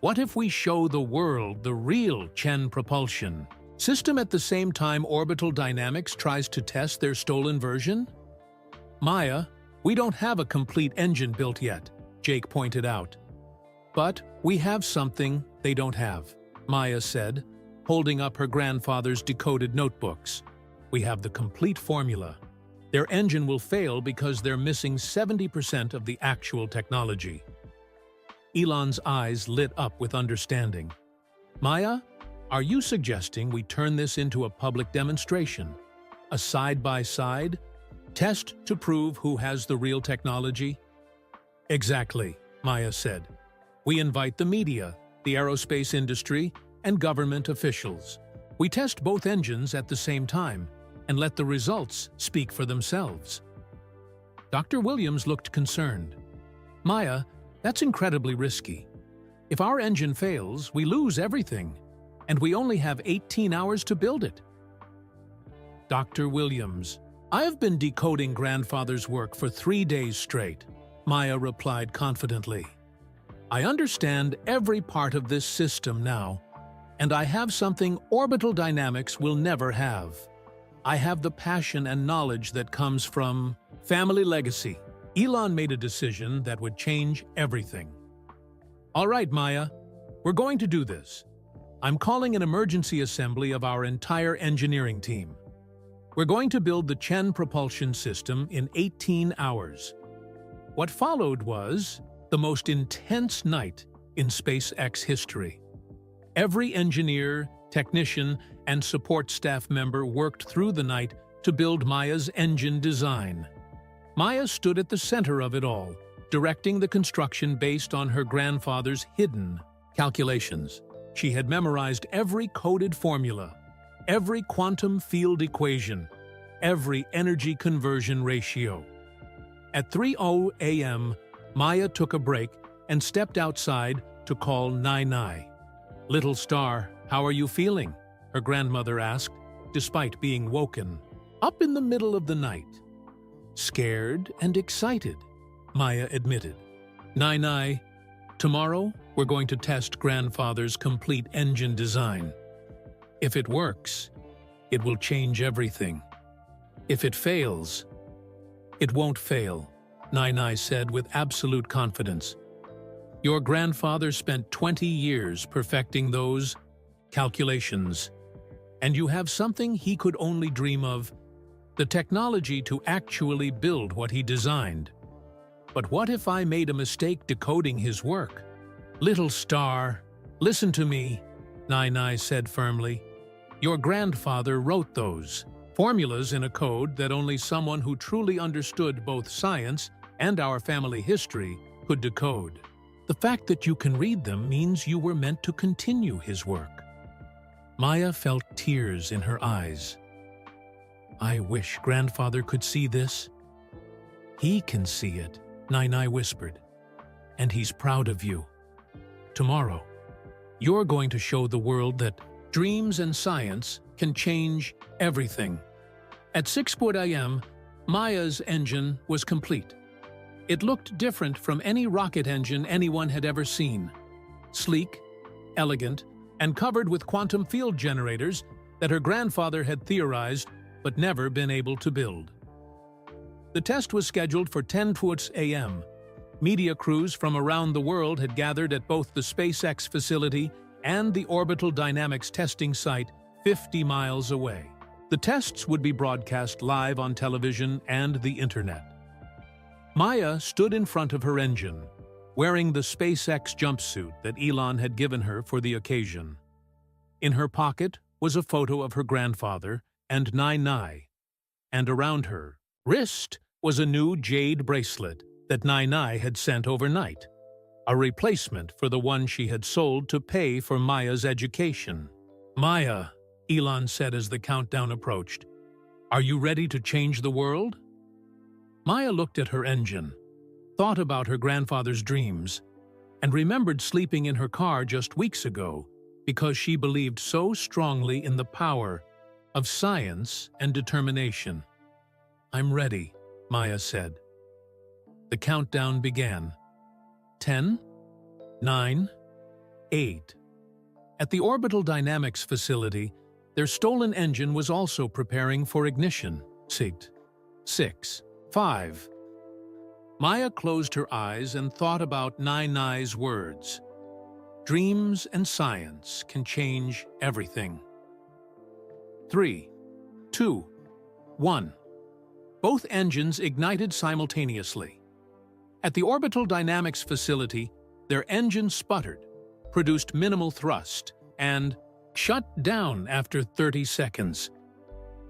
What if we show the world the real Chen propulsion system at the same time Orbital Dynamics tries to test their stolen version?" "Maya, we don't have a complete engine built yet," Jake pointed out. "But we have something they don't have," Maya said, holding up her grandfather's decoded notebooks. "We have the complete formula. Their engine will fail because they're missing 70% of the actual technology." Elon's eyes lit up with understanding. "Maya, are you suggesting we turn this into a public demonstration? A side-by-side test to prove who has the real technology?" "Exactly," Maya said. "We invite the media, the aerospace industry, and government officials. We test both engines at the same time and let the results speak for themselves." Dr. Williams looked concerned. "Maya, that's incredibly risky. If our engine fails, we lose everything, and we only have 18 hours to build it." "Dr. Williams, I have been decoding grandfather's work for 3 days straight," Maya replied confidently. "I understand every part of this system now, and I have something Orbital Dynamics will never have. I have the passion and knowledge that comes from family legacy." Elon made a decision that would change everything. "All right, Maya, we're going to do this. I'm calling an emergency assembly of our entire engineering team. We're going to build the Chen propulsion system in 18 hours. What followed was the most intense night in SpaceX history. Every engineer, technician, and support staff member worked through the night to build Maya's engine design. Maya stood at the center of it all, directing the construction based on her grandfather's hidden calculations. She had memorized every coded formula, every quantum field equation, every energy conversion ratio. At 3:00 a.m., Maya took a break and stepped outside to call Nai. "Little star, how are you feeling?" her grandmother asked, despite being woken up in the middle of the night. "Scared and excited," Maya admitted. "Nai, tomorrow we're going to test grandfather's complete engine design. If it works, it will change everything. If it fails, it won't fail," Nai said with absolute confidence. "Your grandfather spent 20 years perfecting those calculations, and you have something he could only dream of, the technology to actually build what he designed. But what if I made a mistake decoding his work?" "Little star, listen to me," Nai said firmly. "Your grandfather wrote those formulas in a code that only someone who truly understood both science and our family history could decode. The fact that you can read them means you were meant to continue his work." Maya felt tears in her eyes. "I wish grandfather could see this." "He can see it," Nai whispered, "and he's proud of you. Tomorrow, you're going to show the world that dreams and science can change everything." At 6:00 a.m., Maya's engine was complete. It looked different from any rocket engine anyone had ever seen. Sleek, elegant, and covered with quantum field generators that her grandfather had theorized but never been able to build. The test was scheduled for 10:00 a.m. Media crews from around the world had gathered at both the SpaceX facility and the Orbital Dynamics testing site 50 miles away. The tests would be broadcast live on television and the internet. Maya stood in front of her engine, wearing the SpaceX jumpsuit that Elon had given her for the occasion. In her pocket was a photo of her grandfather and Nai, and around her wrist was a new jade bracelet that Nai had sent overnight, a replacement for the one she had sold to pay for Maya's education. "Maya," Elon said as the countdown approached, "are you ready to change the world?" Maya looked at her engine, thought about her grandfather's dreams, and remembered sleeping in her car just weeks ago because she believed so strongly in the power of science and determination. "I'm ready," Maya said. The countdown began. 10, 9, 8. At the Orbital Dynamics facility, their stolen engine was also preparing for ignition. 6, 5. Maya closed her eyes and thought about Nai's words. Dreams and science can change everything. 3, 2, 1. Both engines ignited simultaneously. At the Orbital Dynamics facility, their engine sputtered, produced minimal thrust, and shut down after 30 seconds.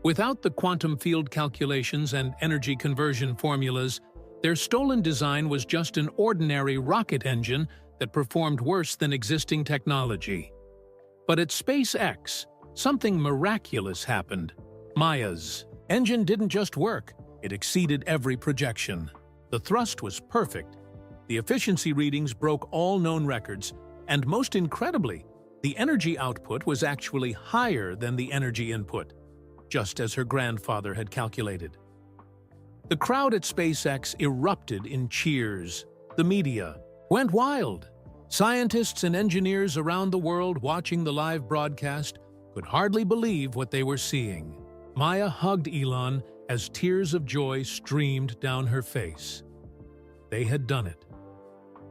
Without the quantum field calculations and energy conversion formulas, their stolen design was just an ordinary rocket engine that performed worse than existing technology. But at SpaceX, something miraculous happened. Maya's engine didn't just work, it exceeded every projection. The thrust was perfect, the efficiency readings broke all known records, and most incredibly, the energy output was actually higher than the energy input, just as her grandfather had calculated. The crowd at SpaceX erupted in cheers. The media went wild. Scientists and engineers around the world watching the live broadcast could hardly believe what they were seeing. Maya hugged Elon as tears of joy streamed down her face. They had done it.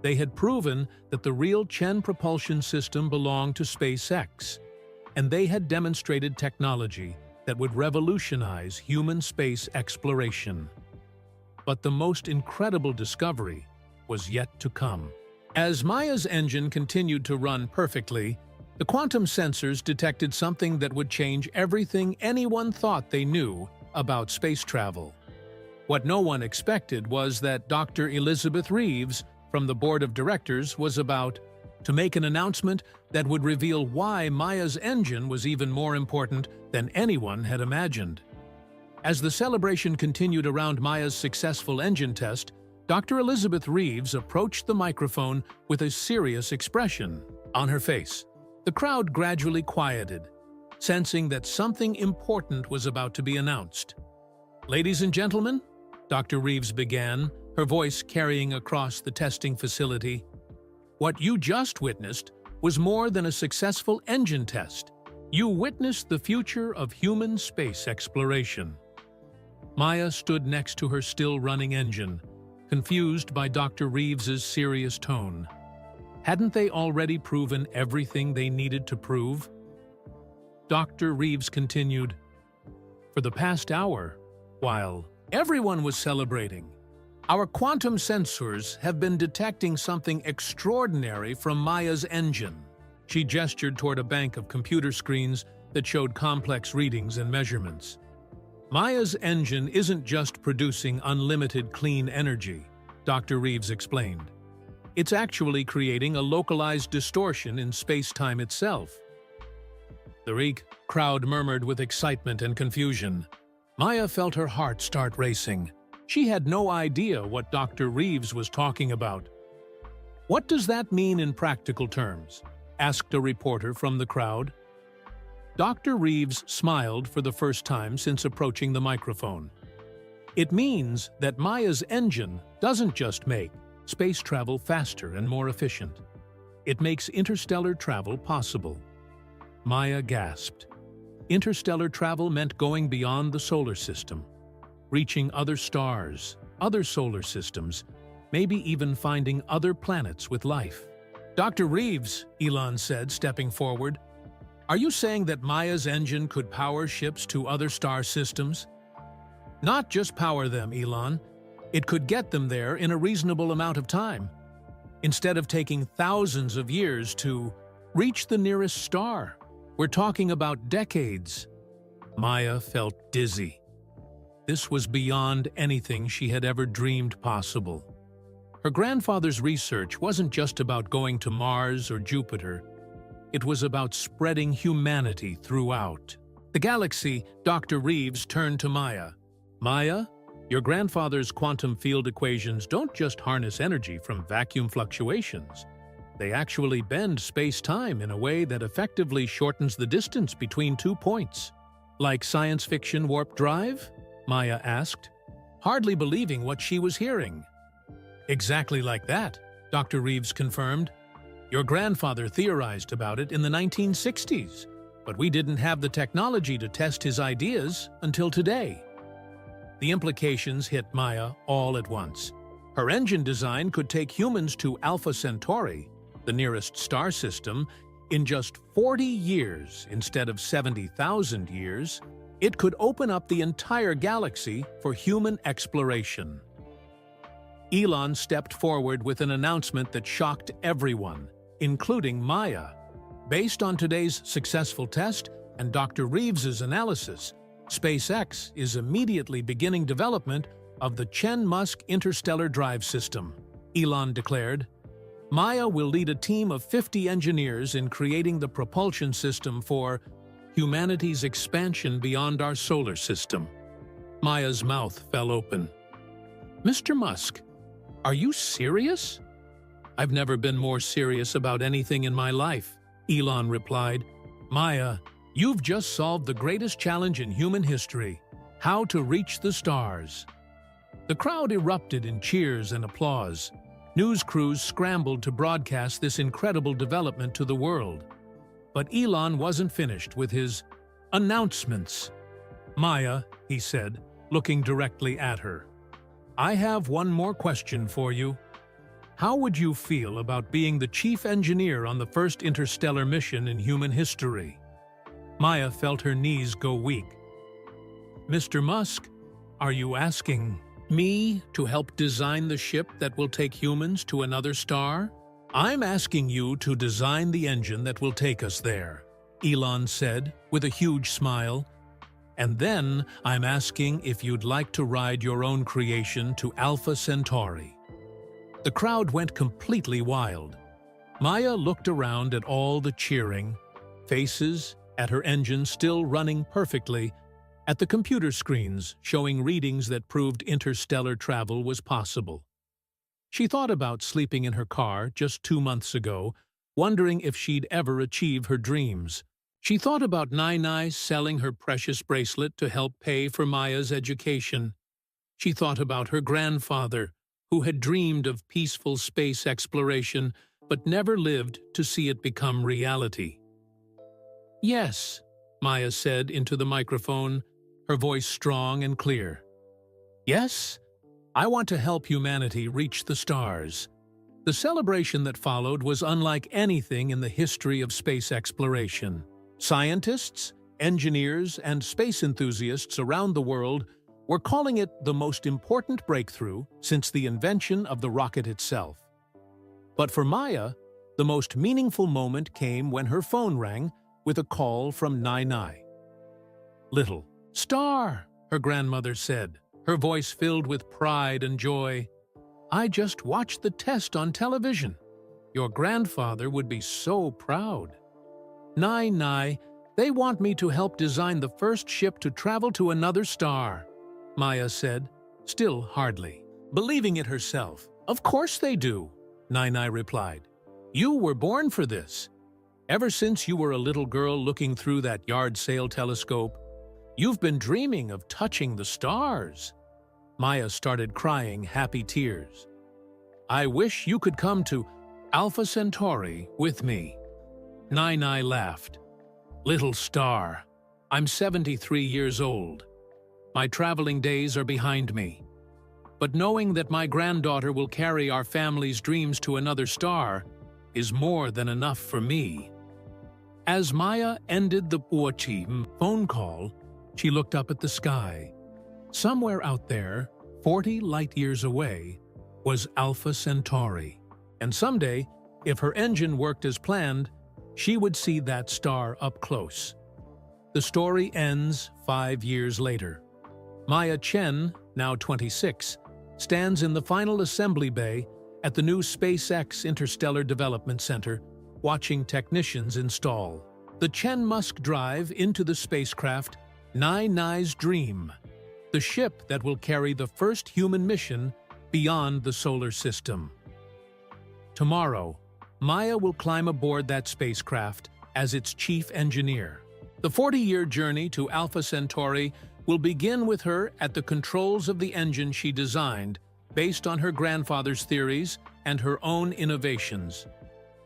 They had proven that the real Chen propulsion system belonged to SpaceX, and they had demonstrated technology that would revolutionize human space exploration. But the most incredible discovery was yet to come. As Maya's engine continued to run perfectly, the quantum sensors detected something that would change everything anyone thought they knew about space travel. What no one expected was that Dr. Elizabeth Reeves from the board of directors was about to make an announcement that would reveal why Maya's engine was even more important than anyone had imagined. As the celebration continued around Maya's successful engine test, Dr. Elizabeth Reeves approached the microphone with a serious expression on her face. The crowd gradually quieted, sensing that something important was about to be announced. "Ladies and gentlemen," Dr. Reeves began, her voice carrying across the testing facility, "what you just witnessed was more than a successful engine test. You witnessed the future of human space exploration." Maya stood next to her still-running engine, confused by Dr. Reeves's serious tone. Hadn't they already proven everything they needed to prove? Dr. Reeves continued, "For the past hour, while everyone was celebrating, our quantum sensors have been detecting something extraordinary from Maya's engine." She gestured toward a bank of computer screens that showed complex readings and measurements. "Maya's engine isn't just producing unlimited clean energy," Dr. Reeves explained. "It's actually creating a localized distortion in space-time itself." The crowd murmured with excitement and confusion. Maya felt her heart start racing. She had no idea what Dr. Reeves was talking about. "What does that mean in practical terms?" asked a reporter from the crowd. Dr. Reeves smiled for the first time since approaching the microphone. "It means that Maya's engine doesn't just make space travel faster and more efficient. It makes interstellar travel possible." Maya gasped. Interstellar travel meant going beyond the solar system, reaching other stars, other solar systems, maybe even finding other planets with life. "Dr. Reeves," Elon said, stepping forward, "are you saying that Maya's engine could power ships to other star systems?" "Not just power them, Elon. It could get them there in a reasonable amount of time. Instead of taking thousands of years to reach the nearest star, we're talking about decades." Maya felt dizzy. This was beyond anything she had ever dreamed possible. Her grandfather's research wasn't just about going to Mars or Jupiter. It was about spreading humanity throughout the galaxy. Dr. Reeves turned to Maya. "Maya, Your grandfather's quantum field equations don't just harness energy from vacuum fluctuations. They actually bend space-time in a way that effectively shortens the distance between 2 points. Like science fiction warp drive? Maya asked, hardly believing what she was hearing. Exactly like that, Dr. Reeves confirmed. Your grandfather theorized about it in the 1960s, but we didn't have the technology to test his ideas until today. The implications hit Maya all at once. Her engine design could take humans to Alpha Centauri, the nearest star system, in just 40 years instead of 70,000 years. It could open up the entire galaxy for human exploration. Elon stepped forward with an announcement that shocked everyone, including Maya. Based on today's successful test and Dr. Reeves's analysis, SpaceX is immediately beginning development of the Elon Musk interstellar drive system, Elon declared. Maya will lead a team of 50 engineers in creating the propulsion system for humanity's expansion beyond our solar system. Maya's mouth fell open. Mr. Musk, are you serious? I've never been more serious about anything in my life, Elon replied. Maya, you've just solved the greatest challenge in human history, how to reach the stars. The crowd erupted in cheers and applause. News crews scrambled to broadcast this incredible development to the world. But Elon wasn't finished with his announcements. Maya, he said, looking directly at her, I have one more question for you. How would you feel about being the chief engineer on the first interstellar mission in human history? Maya felt her knees go weak. Mr. Musk, are you asking me to help design the ship that will take humans to another star? I'm asking you to design the engine that will take us there, Elon said with a huge smile. And then I'm asking if you'd like to ride your own creation to Alpha Centauri. The crowd went completely wild. Maya looked around at all the cheering faces, at her engine still running perfectly, at the computer screens showing readings that proved interstellar travel was possible. She thought about sleeping in her car just 2 months ago, wondering if she'd ever achieve her dreams. She thought about Nai selling her precious bracelet to help pay for Maya's education. She thought about her grandfather, who had dreamed of peaceful space exploration but never lived to see it become reality. Yes, Maya said into the microphone, her voice strong and clear. Yes, I want to help humanity reach the stars. The celebration that followed was unlike anything in the history of space exploration. Scientists, engineers, and space enthusiasts around the world were calling it the most important breakthrough since the invention of the rocket itself. But for Maya, the most meaningful moment came when her phone rang with a call from Nai. Little star, her grandmother said, her voice filled with pride and joy. I just watched the test on television. Your grandfather would be so proud. Nai, they want me to help design the first ship to travel to another star, Maya said, still hardly believing it herself. Of course they do, Nai replied. You were born for this. Ever since you were a little girl looking through that yard sale telescope, you've been dreaming of touching the stars. Maya started crying happy tears. I wish you could come to Alpha Centauri with me. Nai laughed. Little star, I'm 73 years old. My traveling days are behind me. But knowing that my granddaughter will carry our family's dreams to another star is more than enough for me. As Maya ended the phone call, she looked up at the sky. Somewhere out there, 40 light-years away, was Alpha Centauri. And someday, if her engine worked as planned, she would see that star up close. The story ends 5 years later. Maya Chen, now 26, stands in the final assembly bay at the new SpaceX Interstellar Development Center, watching technicians install the Elon Musk drive into the spacecraft Nai's dream. the ship that will carry the first human mission beyond the solar system. Tomorrow, Maya will climb aboard that spacecraft as its chief engineer. The 40-year journey to Alpha Centauri will begin with her at the controls of the engine she designed based on her grandfather's theories and her own innovations.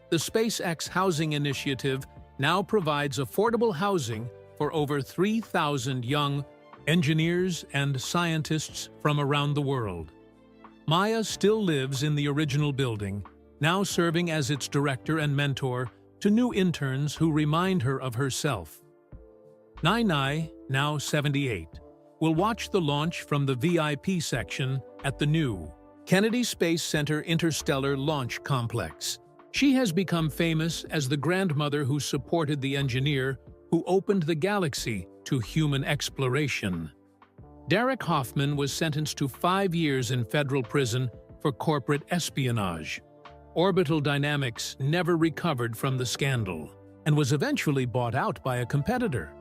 The SpaceX Housing Initiative now provides affordable housing for over 3,000 young engineers and scientists from around the world. Maya still lives in the original building, now serving as its director and mentor to new interns who remind her of herself. Nai, now 78, will watch the launch from the VIP section at the new Kennedy Space Center Interstellar Launch Complex. She has become famous as the grandmother who supported the engineer who opened the galaxy to human exploration. Derek Hoffman was sentenced to 5 years in federal prison for corporate espionage. Orbital Dynamics never recovered from the scandal and was eventually bought out by a competitor.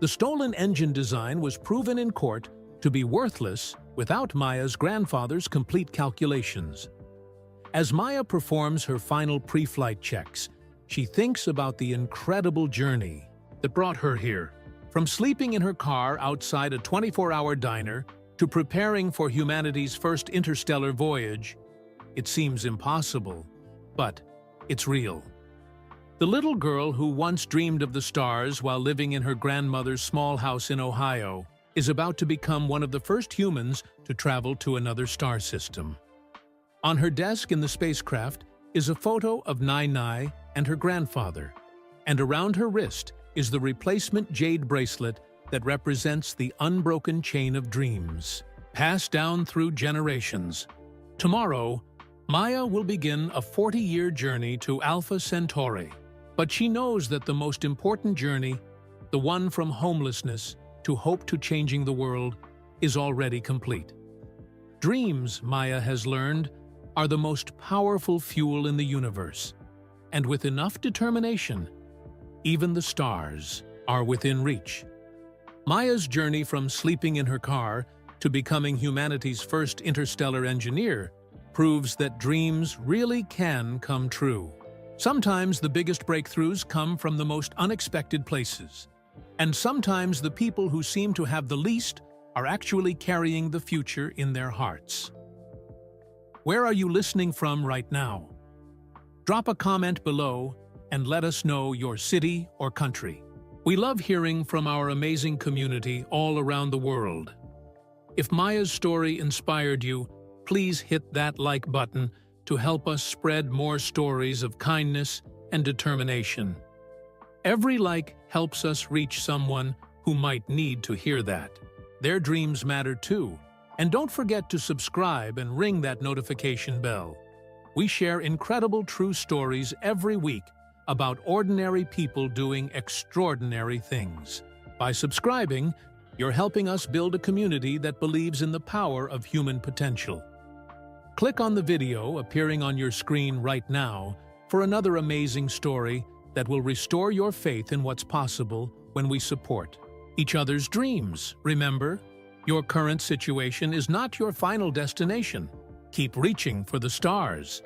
The stolen engine design was proven in court to be worthless without Maya's grandfather's complete calculations. As Maya performs her final pre-flight checks, she thinks about the incredible journey that brought her here. From sleeping in her car outside a 24-hour diner to preparing for humanity's first interstellar voyage, it seems impossible, but it's real. The little girl who once dreamed of the stars while living in her grandmother's small house in Ohio is about to become one of the first humans to travel to another star system. On her desk in the spacecraft is a photo of Nai and her grandfather, and around her wrist is the replacement jade bracelet that represents the unbroken chain of dreams, passed down through generations. Tomorrow, Maya will begin a 40-year journey to Alpha Centauri, but she knows that the most important journey, the one from homelessness to hope to changing the world, is already complete. Dreams, Maya has learned, are the most powerful fuel in the universe, and with enough determination, even the stars are within reach. Maya's journey from sleeping in her car to becoming humanity's first interstellar engineer proves that dreams really can come true. Sometimes the biggest breakthroughs come from the most unexpected places, and sometimes the people who seem to have the least are actually carrying the future in their hearts. Where are you listening from right now? Drop a comment below and let us know your city or country. We love hearing from our amazing community all around the world. If Maya's story inspired you, please hit that like button to help us spread more stories of kindness and determination. Every like helps us reach someone who might need to hear that. Their dreams matter too. And don't forget to subscribe and ring that notification bell. We share incredible true stories every week about ordinary people doing extraordinary things. By subscribing, you're helping us build a community that believes in the power of human potential. Click on the video appearing on your screen right now for another amazing story that will restore your faith in what's possible when we support each other's dreams. Remember, your current situation is not your final destination. Keep reaching for the stars.